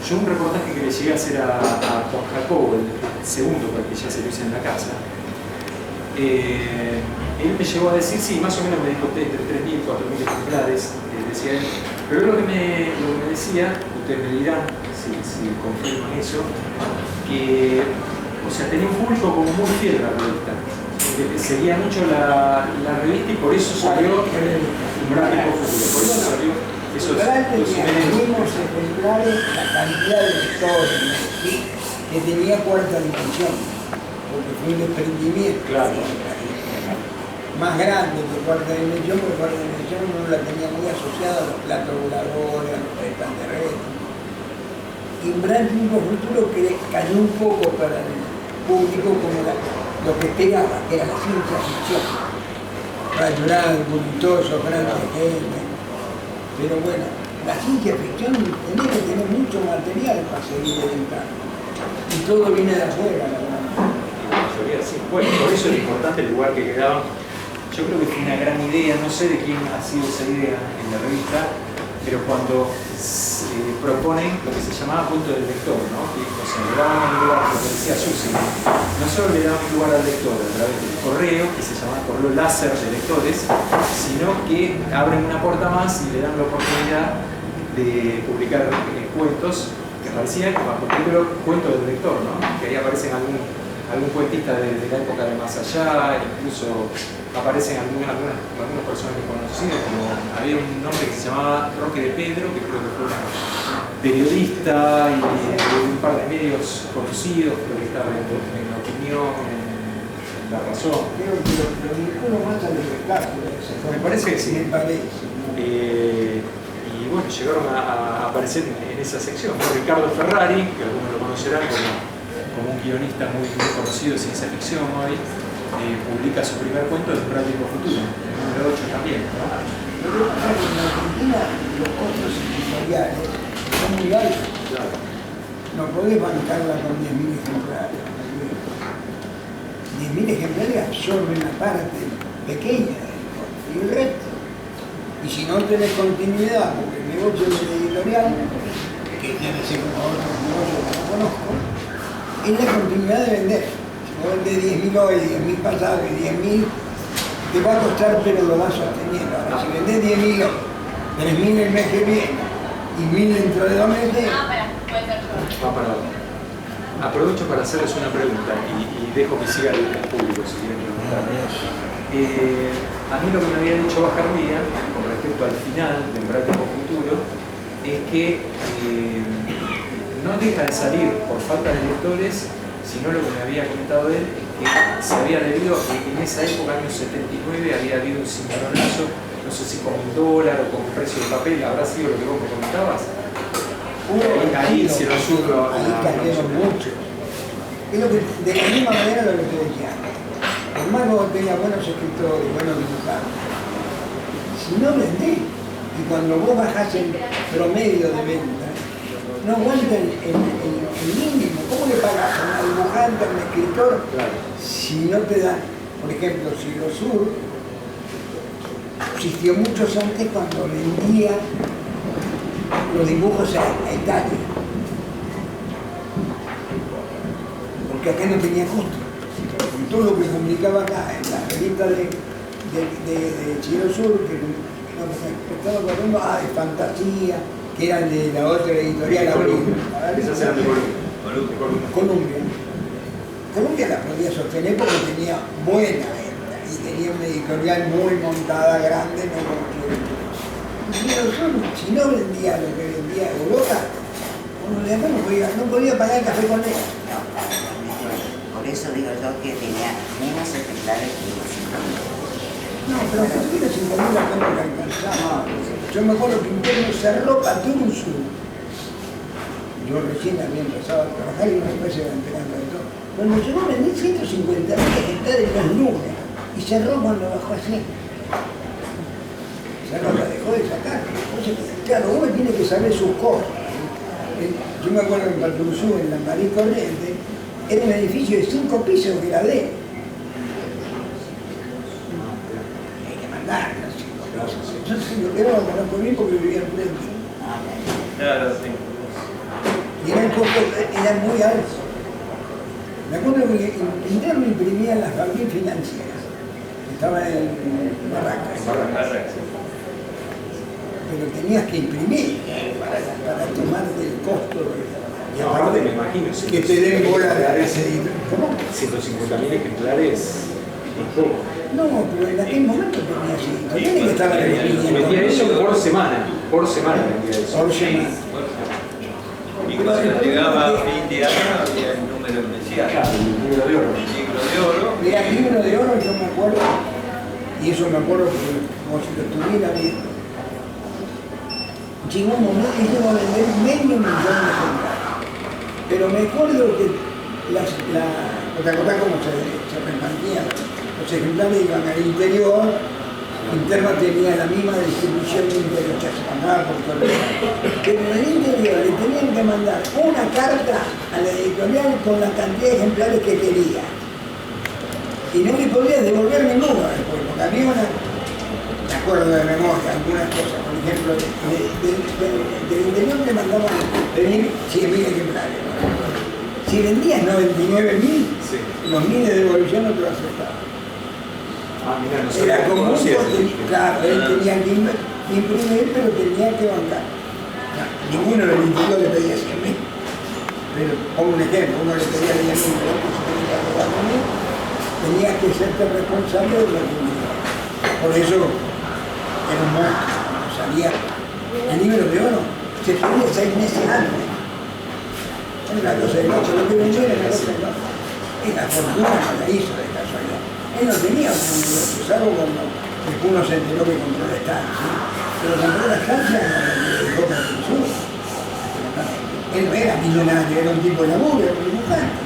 Yo un reportaje que le llegué a hacer a Juan Jacobo, el segundo, porque ya se lo hice en la casa, él me llegó a decir, sí, más o menos me dijo entre 3.000 y 4.000 ejemplares, decía él, pero lo que me decía, ustedes me dirán si confirman eso, que o sea, tenía un público como muy fiel a la revista, seguía mucho la revista y por eso salió un gran tiempo futuro, por eso salió esos ejemplares, la cantidad de lectores que tenía cuarta dimensión, porque fue un desprendimiento. Claro. Más grande que cuarta dimensión, porque cuarta dimensión uno la tenía muy asociada a los platos voladores, a los extraterrestres. Y un gran tiempo futuro que cayó un poco para el público como lo que esperaba, que era la ciencia ficción. Rayo voluntoso, grandes genes. Pero bueno, la ciencia ficción tenía que tener mucho material para seguir editando. Y todo viene de afuera, la verdad. La mayoría sí. Bueno, por eso es importante el lugar que quedaba. Yo creo que fue una gran idea, no sé de quién ha sido esa idea en la revista, pero cuando proponen lo que se llamaba punto del lector, ¿no? Que o sea, le daban un lugar, como decía Susi, no solo le daban un lugar al lector a través del correo, que se llamaba correo láser de lectores, sino que abren una puerta más y le dan la oportunidad de publicar cuentos que aparecían bajo el título Cuento del Lector, ¿no? Que ahí aparecen algún cuentista de la época de más allá, incluso aparecen algunos personajes conocidos, como había un nombre que se llamaba Roque de Pedro, que creo que fue una periodista y de un par de medios conocidos, creo que estaba en La Opinión, en La Razón. Creo que lo vinculo más al espectáculo. Me parece que sí. Me parece. Y bueno, llegaron a aparecer en esa sección. Ricardo Ferrari, que algunos lo conocerán como un guionista muy conocido de ciencia ficción hoy, publica su primer cuento de Un Gran Tiempo Futuro, el número 8 también, ¿no? Lo que pasa es que en Argentina los costos editoriales son muy altos. Claro. No podés bancarla con 10.000 ejemplares. 10.000 ejemplares absorben la parte pequeña y el resto. Y si no tenés continuidad, porque el negocio del editorial, que debe ser como otros negocios que no conozco, es la continuidad de vender. Si vos vendés 10.000 hoy, 10.000 pasado y 10.000, te va a costar, pero lo vas sosteniendo. Ahora, si vendés 10.000 hoy, 3.000 el mes que viene y 1.000 dentro de 2 meses... puede ser yo. Va para abajo. Aprovecho para hacerles una pregunta y dejo que siga el público si quieren preguntar. A mí lo que me había dicho Bajarría con respecto al final de Un Gran Tiempo Futuro es que no deja de salir por falta de lectores, sino lo que me había comentado él, que se había debido a que en esa época, año 79, había habido un cimarronazo, no sé si con $1 o con un precio de papel, habrá sido lo que vos me comentabas. Ahí se lo subo a la cayeron mucho. Es lo que, de la misma manera lo que te decía. Por más que vos tengas buenos escritores, buenos dibujantes, si no vendés, y cuando vos bajás el promedio de venta, no aguanta el mínimo. ¿Cómo le pagás a un dibujante, a un escritor, si no te dan? Por ejemplo, Siglo Sur existió muchos antes cuando vendía los dibujos a Italia, porque acá no tenía costo. Y todo lo que publicaba acá en la revista de Chilo Sur, que estaba corriendo de fantasía, que eran de la otra editorial, esas eran de Columbia. Columbia la podía sostener porque tenía buena venta y tenía una editorial muy montada, grande, no como si no vendía lo que vendía Europa, uno de acá no podía pagar el café con él. Por eso digo yo que tenía menos ejemplares que los No, pero la Argentina 5.000 acá no le alcanzaba. Yo me acuerdo que Interno cerró Patrusú. Yo recién había empezado a trabajar y después se iba enterando de todo. Cuando llegó a vender 150.000 hectáreas en las nubes y cerró cuando bajó a 100. Cerró, la dejó de sacar. Entonces, claro, uno tiene que saber sus cosas. Yo me acuerdo en Patrusú, en la Marín Corriente, era un edificio de 5 pisos que era de él. Hay que mandar las 5 pisos. Entonces lo que era lo conozco bien porque vivía en frente. Claro, sí. Y era un poco, era muy alto. Me acuerdo que Interno imprimía las familias financieras. Estaba en Barracas. Pero tenías que imprimir para tomarte el costo. Y aparte, me imagino, que te den bola de ese dinero. ¿Cómo? 150.000 ejemplares. No, pero en aquel momento tenía así. No tiene que estar en el Vendía eso por semana. Por semana vendía eso. Por semana. Y cuando llegaba a fin de año había el número especial. Claro, el libro de oro. El libro de oro. Mira, el libro de oro yo me acuerdo, y eso me acuerdo como si lo estuviera viendo. Llegó un momento que llegó a vender medio millón de ejemplares. Pero me acuerdo que ¿te acordás cómo se repartían? Los ejemplares iban al interior, Interno tenía la misma distribución del interior, ya se mandaba por todo el mundo. Pero en el interior le tenían que mandar una carta a la editorial con la cantidad de ejemplares que quería. Y no le podías devolver ninguno después, porque había una, me acuerdo de memoria, algunas cosas, por ejemplo, del interior le mandaban pedir 100.000 ejemplares. Si vendías 99.000, sí, los 1.000 de devolución no te lo aceptaban. Ah, mira, no Era como un conocía. claro, él tenía que imprimir, pero tenía que bancar. No, ninguno del interior le pedía 100.000. Pero, pongo un ejemplo, uno le pedía 10.000, pero otro se tenía que dar 1.000, tenías que serte responsable de la comunidad. Por eso era un monstruo. Cuando salía el libro de oro, se salía 6 meses antes. Era una cosa de loco, lo que vendía era una cosa de loco. Y la fortuna no la hizo de casualidad. Él no tenía un negocio, salvo cuando después uno se enteró que compró la estancia, ¿sí? Pero compró la estancia y le dejó para el sur. Él no era millonario, era un tipo de laburo, era un dibujante.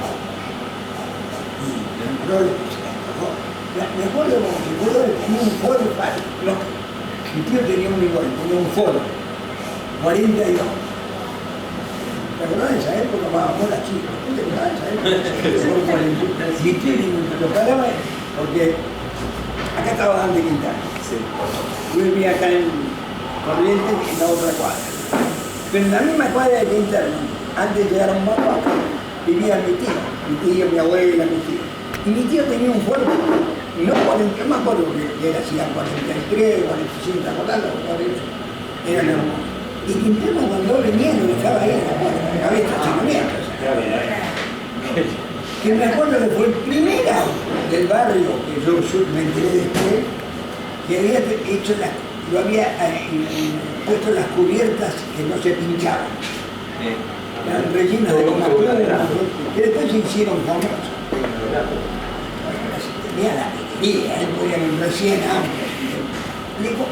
Y compró lo que se compró. Me acuerdo como que pudo tenía un Ford Falcon. No, mi tío tenía un igual, tenía un Ford 42. ¿Te acordás de esa época? Vamos, la chica. ¿No te acordás de esa época? Mi tío lo paraba porque acá estaba Dante Quintana. Sí. Yo vivía acá en Corrientes y en la otra cuadra. Pero en la misma cuadra de Quintana, antes de llegar a un barco acá, vivía mi tío, mi abuela, mi tío. Y mi tío tenía un Ford, no 40, no me acuerdo que era así, 43, 45, ¿te acordás? Eran hermosos. Y Quintana cuando venía lo dejaba ahí en la puerta, había estacionamientos. Que me acuerdo que fue el primer auto del barrio, que yo me enteré después, que había hecho lo había puesto las cubiertas que no se pinchaban. Eran rellenas de goma pluma, que después se hicieron famosas. Tenía la alegría, él podía comprar 100 autos.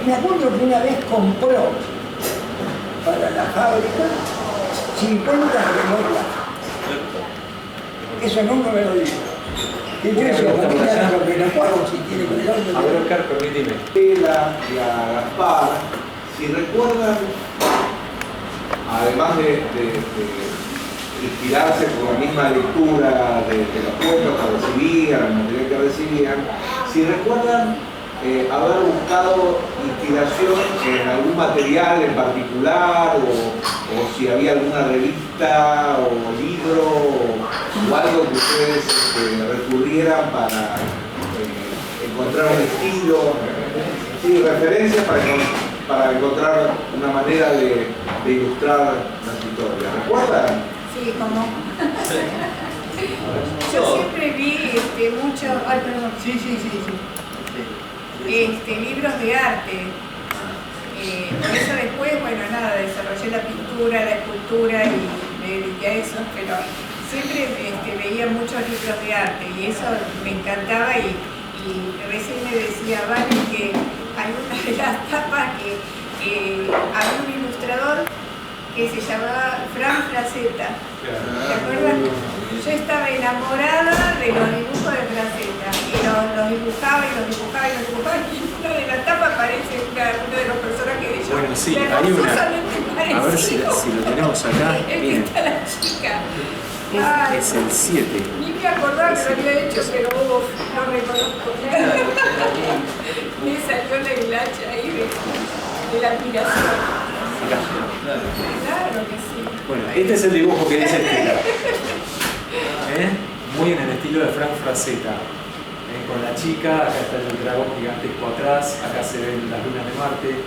Me acuerdo que una vez compró para la fábrica 50 remotas. Eso nunca me lo dijo. ¿Qué crees? Porque no puedo si tiene que ver. A ver, Oscar, permíteme. Tela y a Gaspar, si recuerdan, además de inspirarse por la misma lectura de los cuentos que recibían, el material que recibían, si recuerdan haber buscado inspiración en algún material en particular o si había alguna revista o libro o algo que ustedes recurrieran para encontrar un estilo, sí, referencias para encontrar una manera de ilustrar las historias. ¿Recuerdan? Sí, como. Yo siempre vi mucho. Ay, perdón. Sí. Libros de arte. Por eso después, bueno, nada, desarrollé la pintura, la escultura y me dediqué a eso, pero siempre veía muchos libros de arte y eso me encantaba y Y recién me decía Vale que hay una de las tapas que había un ilustrador que se llamaba Fran Frazetta. ¿Te acuerdas? Yo estaba enamorada de los dibujos de Frazetta y los dibujaba y los dibujaba y los dibujaba, y una de las tapas aparece uno de los personajes de ellos. Bueno, sí, hay una. A ver si lo tenemos acá. El que Miren, está la chica. es el 7. Ni me acordaba que lo había hecho, pero no reconozco. Me salió la hilacha ahí de la admiración. Claro que sí. Bueno, este es el dibujo que dice Estela. Muy en el estilo de Frank Frazetta. Con la chica, acá está el dragón gigantesco atrás, acá se ven las lunas de Marte.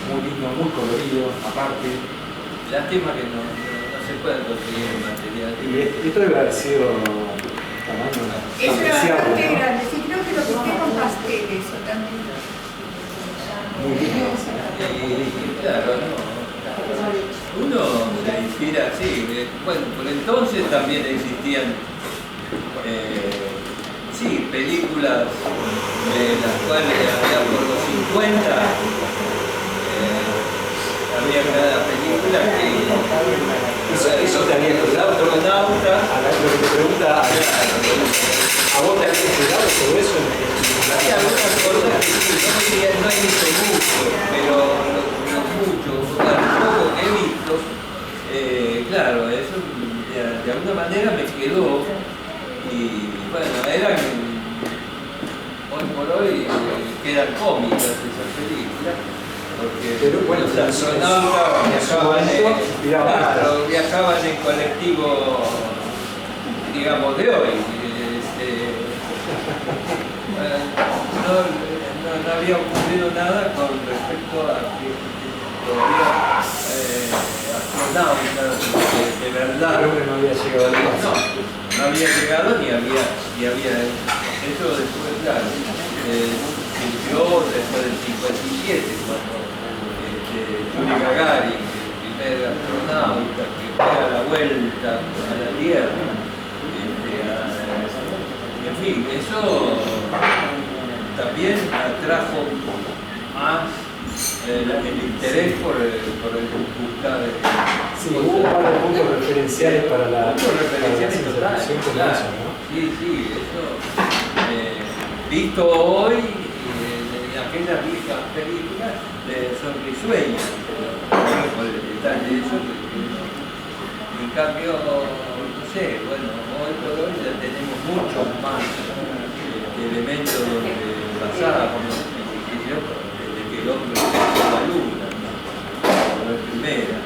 Muy lindo, muy colorido, aparte. Lástima que no se puede conseguir el material. Y esto debe haber sido tamaño Eso era apreciable, bastante ¿no? grande, sí, creo que lo pinté con pastel eso también. Muy lindo, muy lindo. Claro, no. Uno se inspira así. Bueno, por entonces también existían películas de las cuales había por los 50 había cada película que Eso te había estudiado, astronauta. Lo que te pregunta, ¿a vos te habías estudiado todo eso? Hay algunas cosas que no he visto mucho, pero lo mucho, o sea, lo poco que he visto, claro, eso de alguna manera me quedó. Y bueno, eran, hoy por hoy, quedan cómicas esas películas, porque pero, bueno, los astronautas viajaban en colectivo, digamos, de hoy. No había ocurrido nada con respecto a que todavía astronautas de verdad. Creo que no había llegado al espacio. No había llegado ni había eso después, claro, surgió después del 57, cuando Yuri Gagarin, el primer astronauta que pega la vuelta a la Tierra, en fin, eso también atrajo más el interés por el buscar. Sí, hubo un par de puntos referenciales para la referenciales totales, claro. eso, ¿no? Sí, eso visto hoy en aquellas viejas películas son risueñas, por el detalle de eso, en cambio, no sé, bueno, hoy por hoy ya tenemos muchos más elementos donde basábamos, desde que el hombre fue a la luna, no es primera.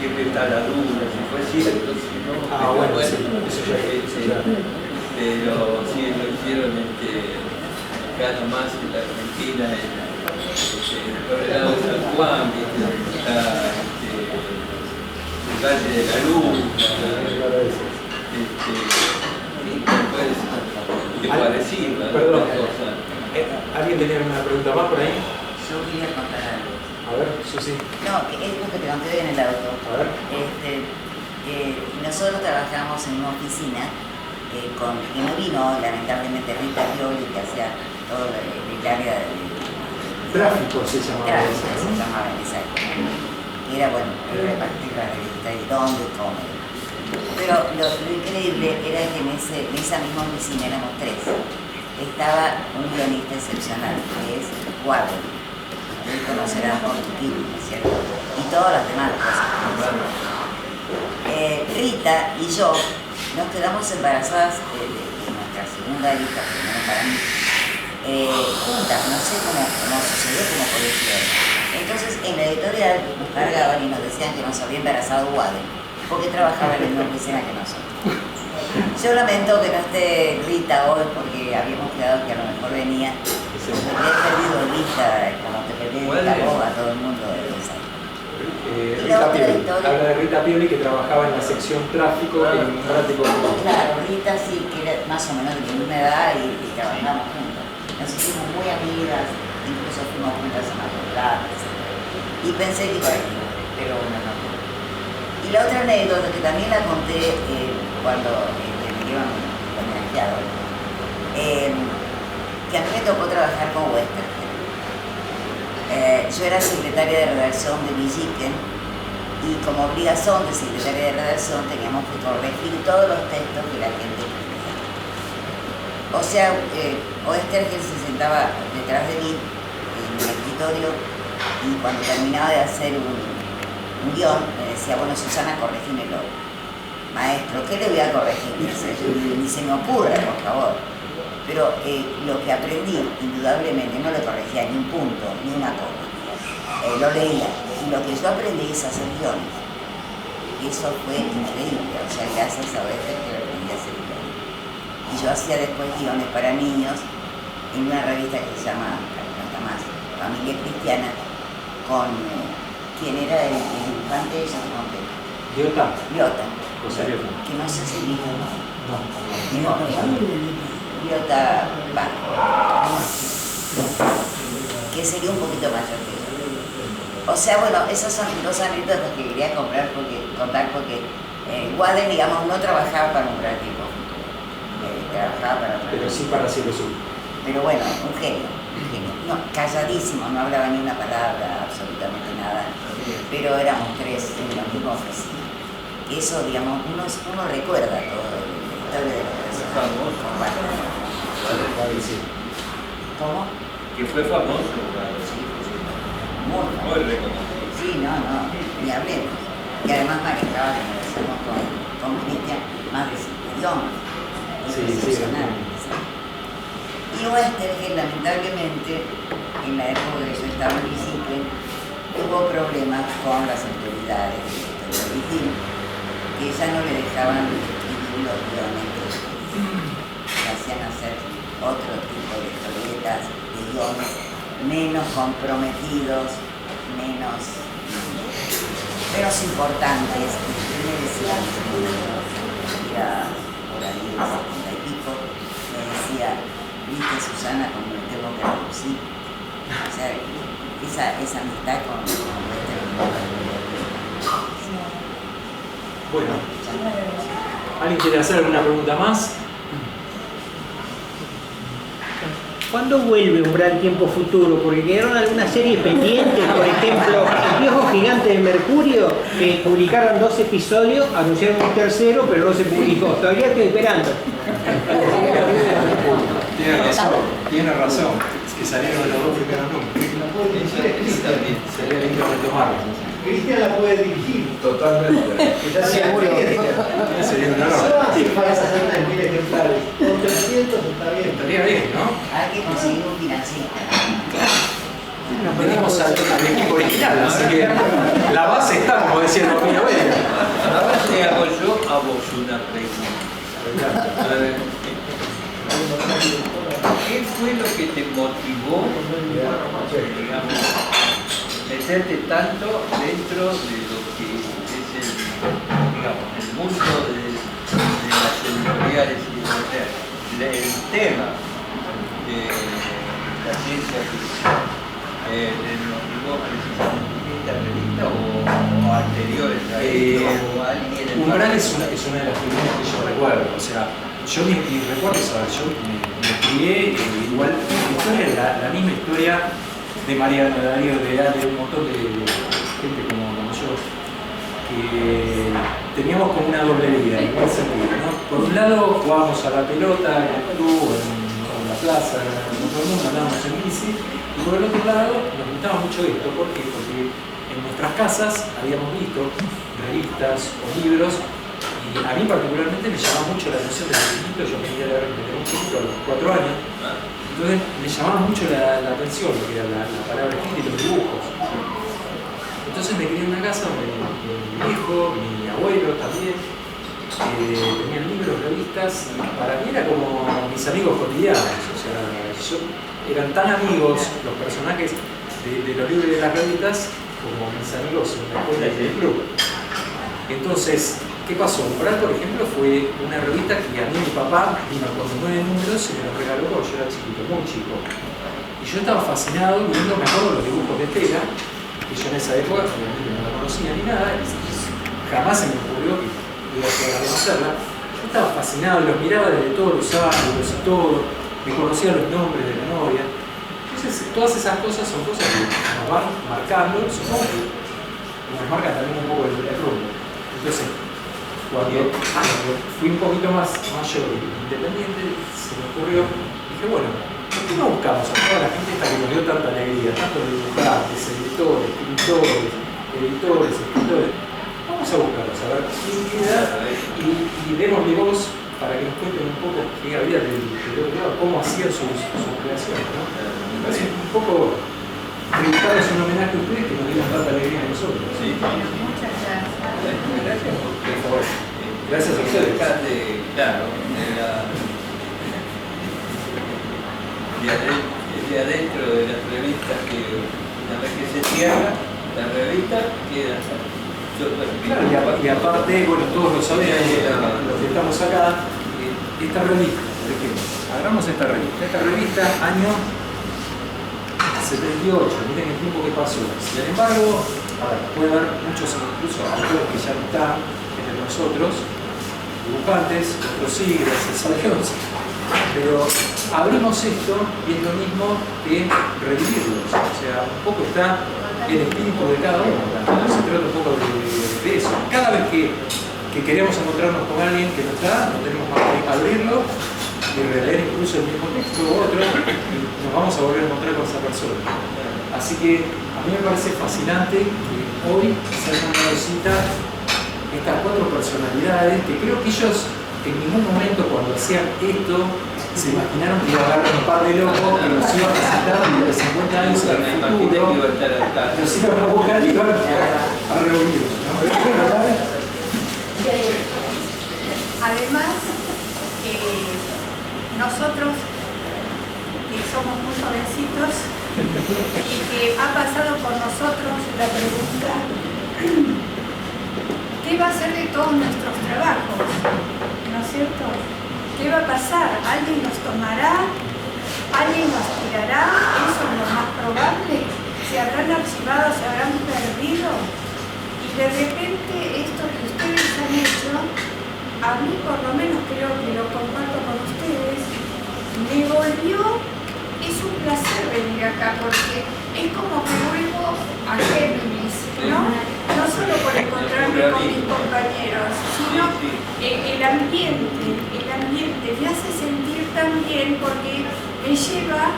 Siempre está la duda, si fue cierto, si no. Bueno, bueno, eso ya pero sí lo hicieron acá nomás en la Argentina, por el lado de San Juan, está el Valle de la Luz, es parecido. Perdón, ¿alguien tenía una pregunta más por ahí? Yo quería contar algo. A ver, Susi. No, es lo que te conté en el auto. A ver. Nosotros trabajamos en una oficina que no vino, lamentablemente, Rita Pioli, que hacía todo el área de Tráfico se llamaba. Tráfico se llamaba, exacto. Y era, bueno, repartir la revista y dónde y cómo. Pero lo increíble era que en esa misma oficina éramos tres. Estaba un guionista excepcional, que es Guardia. Ustedes conocerán por Tuquín, ¿no es cierto? Y todas las demás cosas. Rita y yo nos quedamos embarazadas de nuestra segunda hija, primero para mí, juntas, no sé cómo sucedió, cómo colegio. Entonces en la editorial nos cargaban y nos decían que nos había embarazado Wade, porque trabajaba en la misma oficina que nosotros. Yo lamento que no esté Rita hoy porque habíamos quedado que a lo mejor venía. Me he perdido vista, como te perdí de a todo el mundo de esa. Rita Pioli. Habla de Rita Pioli, que trabajaba en la sección tráfico en un práctico. Claro, Rita sí, que era más o menos de mi misma edad y trabajamos juntas. Nos hicimos muy amigas, incluso fuimos juntas a Madrid, etc. Y pensé que iba a ir, pero no. Y la otra anécdota que también la conté cuando me dieron la homenajeado, que a mí me tocó trabajar con Westergel. Yo era secretaria de redacción de Villiquen y como obligación de secretaria de redacción teníamos que corregir todos los textos que la gente escribía. O sea, Westergel se sentaba detrás de mí en mi escritorio y cuando terminaba de hacer un guión me decía, bueno, Susana, corregímelo. Maestro, ¿qué le voy a corregir? Ni se me ocurre, por favor. Pero lo que aprendí, indudablemente, no le corregía ni un punto, ni una coma. Lo leía. Y lo que yo aprendí es hacer guiones. Eso fue increíble. O sea, gracias a Westergel que aprendí a hacer guiones. Y yo hacía después guiones para niños en una revista que se llama, no está más, Familia Cristiana, con quien era el dibujante de ella, Liota. Que no sé si dijo, No. Liota que sería un poquito mayor que yo. O sea, bueno, esas son dos anécdotas que quería contar porque Waden, digamos, no trabajaba para un gran tipo, trabajaba para pero sí para Cielo Sur. Pero bueno, un genio. No, calladísimo, no hablaba ni una palabra, absolutamente nada. Pero éramos tres en la misma oficina. Eso, digamos, uno recuerda todo la historia de los personajes. ¿Cómo? Que fue famoso. Muy reconocido. Sí, no, ni hablemos. Y además manejaba, como decíamos con Cristian, más de 5 idiomas. Excepcional. Y Westergel, lamentablemente, en la época que yo estaba en Villiquen, tuvo problemas con las autoridades de Editorial, que ya no le dejaban escribir los guiones que le hacían hacer otro tipo de historietas, de guiones menos comprometidos, menos importantes. Y me decían, era por ahí de 70 y pico, me decía, viste Susana, como me tengo que reducir. O sea, esa amistad con Bueno, ¿alguien quiere hacer alguna pregunta más? ¿Cuándo vuelve Umbral Tiempo Futuro? Porque quedaron algunas series pendientes, por ejemplo, El Viejo Gigante de Mercurio, que publicaron 2 episodios, anunciaron un tercero, pero no se publicó. Todavía estoy esperando. Tiene razón, es que salieron los 2 primeros números. Sería lindo retomarlo. Cristian la puede dirigir. Totalmente. Seguro. Sería un honor. Para 60.000 ejemplares. Con 300 está bien. Estaría bien, ¿no? Hay que conseguir un financista. Venimos al equipo original, así que la base está, como decía el Romero Vega. A ver si hago yo a vos una pregunta. A ver, ¿qué fue lo que te motivó, digamos, meterte tanto dentro de lo que es el mundo de las editoriales y el tema de la ciencia ficción? ¿Nos digo precisamente esta revista o anteriores a esto? O alguien en Umbral es una de las primeras que yo recuerdo. O sea, yo mis recuerdos, yo me crié, igual mi historia es la misma historia de Mariano, de Darío, de un montón de gente como yo, que teníamos como una doble vida, en buen sentido, ¿no? Por un lado jugábamos a la pelota en el club, en la plaza, en todo el mundo, andábamos en bici, y por el otro lado nos gustaba mucho esto. ¿Por qué? Porque en nuestras casas habíamos visto revistas o libros, y a mí particularmente me llamaba mucho la atención desde chiquito. Yo quería leer un libro a los 4 años. Entonces me llamaba mucho la atención lo que era la palabra escrita y los dibujos. Entonces me crié en una casa donde mi hijo, mi abuelo también, tenían libros, revistas, y para mí era como mis amigos cotidianos. O sea, eran tan amigos los personajes de los libros y de las revistas como mis amigos en la escuela y en el club. Entonces, ¿qué pasó? Umbral, por ejemplo, fue una revista que a mí mi papá vino con 9 números y me los regaló cuando yo era chiquito, muy chico. Y yo estaba fascinado viendo, me acuerdo, los dibujos de Tela, que yo en esa época obviamente no la conocía ni nada, y jamás se me ocurrió que iba a poder conocerla. Yo estaba fascinado, los miraba desde todos los ángulos y todo, me conocía los nombres de memoria. Entonces, todas esas cosas son cosas que nos van marcando, supongo que nos marcan también un poco el rumbo. Entonces, cuando fui un poquito más mayor e independiente, se me ocurrió, dije, bueno, ¿por qué no buscamos a toda la gente esta que nos dio tanta alegría, tanto dibujantes, editores, escritores? Vamos a buscarlos, a ver quién queda y démosle voz para que nos cuenten un poco qué había del otro lado, cómo hacían sus creaciones, ¿no? Me parece un poco tributarles un homenaje a ustedes que nos dieron tanta alegría a nosotros. Sí. Muchas gracias. Gracias Por favor. Gracias a ustedes. Claro, de adentro de las revistas que una vez que se cierra, la revista queda. Claro, y aparte, bueno, todos lo sabemos, los que estamos acá, esta revista, por ejemplo, agarramos esta revista año 78, miren el tiempo que pasó. Sin embargo, puede haber muchos incluso autores que ya no están entre nosotros, dibujantes, otros sí, gracias a Dios, pero abrimos esto y es lo mismo que revivirlos, o sea, un poco está el espíritu de cada uno, también se trata un poco de eso. Cada vez que queremos encontrarnos con alguien que no está, no tenemos más que abrirlo y releer incluso el mismo texto u otro y nos vamos a volver a encontrar con esa persona. Así que a mí me parece fascinante que hoy se hayan dado cita estas 4 personalidades que creo que ellos en ningún momento cuando hacían esto se imaginaron que iba a haber un par de locos que los iban a presentar dentro de 50 años en el futuro, los iban a buscar y iban a reunirlos, ¿no? Además, nosotros que somos muy jovencitos y que ha pasado por nosotros la pregunta, ¿qué va a ser de todos nuestros trabajos? ¿No es cierto? ¿Qué va a pasar? ¿Alguien los tomará? ¿Alguien los tirará? Eso es lo más probable. ¿Se habrán archivado? ¿Se habrán perdido? Y de repente esto que ustedes han hecho, a mí por lo menos creo que lo comparto con ustedes, me volvió, es un placer venir acá porque es como que vuelvo a Géminis, ¿no? No solo por encontrarme con mis compañeros, sino el ambiente me hace sentir tan bien porque me lleva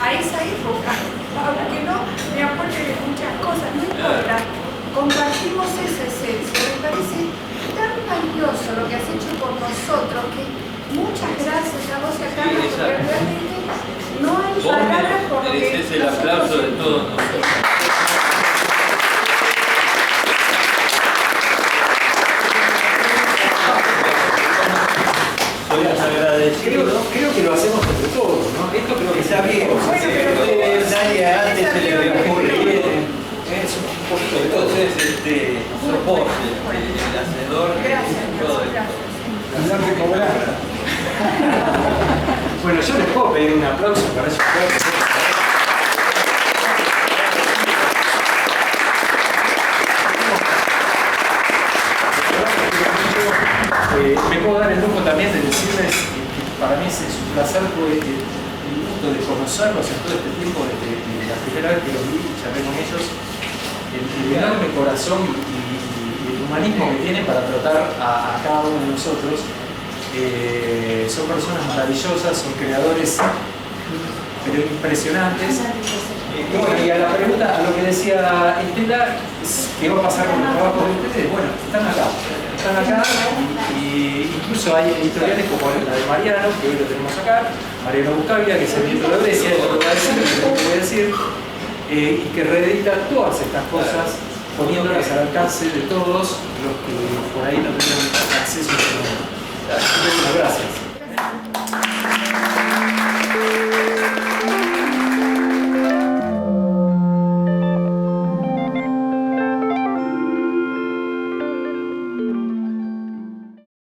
a esa época, aunque no me acuerde de muchas cosas, no importa, compartimos esa esencia, me parece tan valioso lo que has hecho por nosotros, que muchas gracias a vos y a Carlos, porque realmente no hay palabras por lo que mereces el aplauso de todos nosotros. Creo que lo hacemos entre todos, ¿no? Esto creo que está bien, nadie antes se le ocurrió. Es un poquito de todo. Entonces, sos vos el hacedor de todo esto. Bueno, yo les puedo pedir un aplauso para ellos. Me puedo dar el lujo también de decirles que para mí es un placer el gusto de conocerlos en todo este tiempo, desde la primera vez que los vi y charlé con ellos, el enorme corazón y el humanismo que tienen para tratar a cada uno de nosotros. Son personas maravillosas, son creadores pero impresionantes. Y bueno, y a la pregunta, a lo que decía Estela, ¿qué va a pasar con el trabajo de ustedes? Bueno, están acá y incluso hay editoriales como la de Mariano, que hoy lo tenemos acá, Mariano Buscaglia, que es el nieto de Grecia, lo voy a decir, lo voy a decir, y que reedita todas estas cosas poniéndolas al alcance de todos los que por ahí no tienen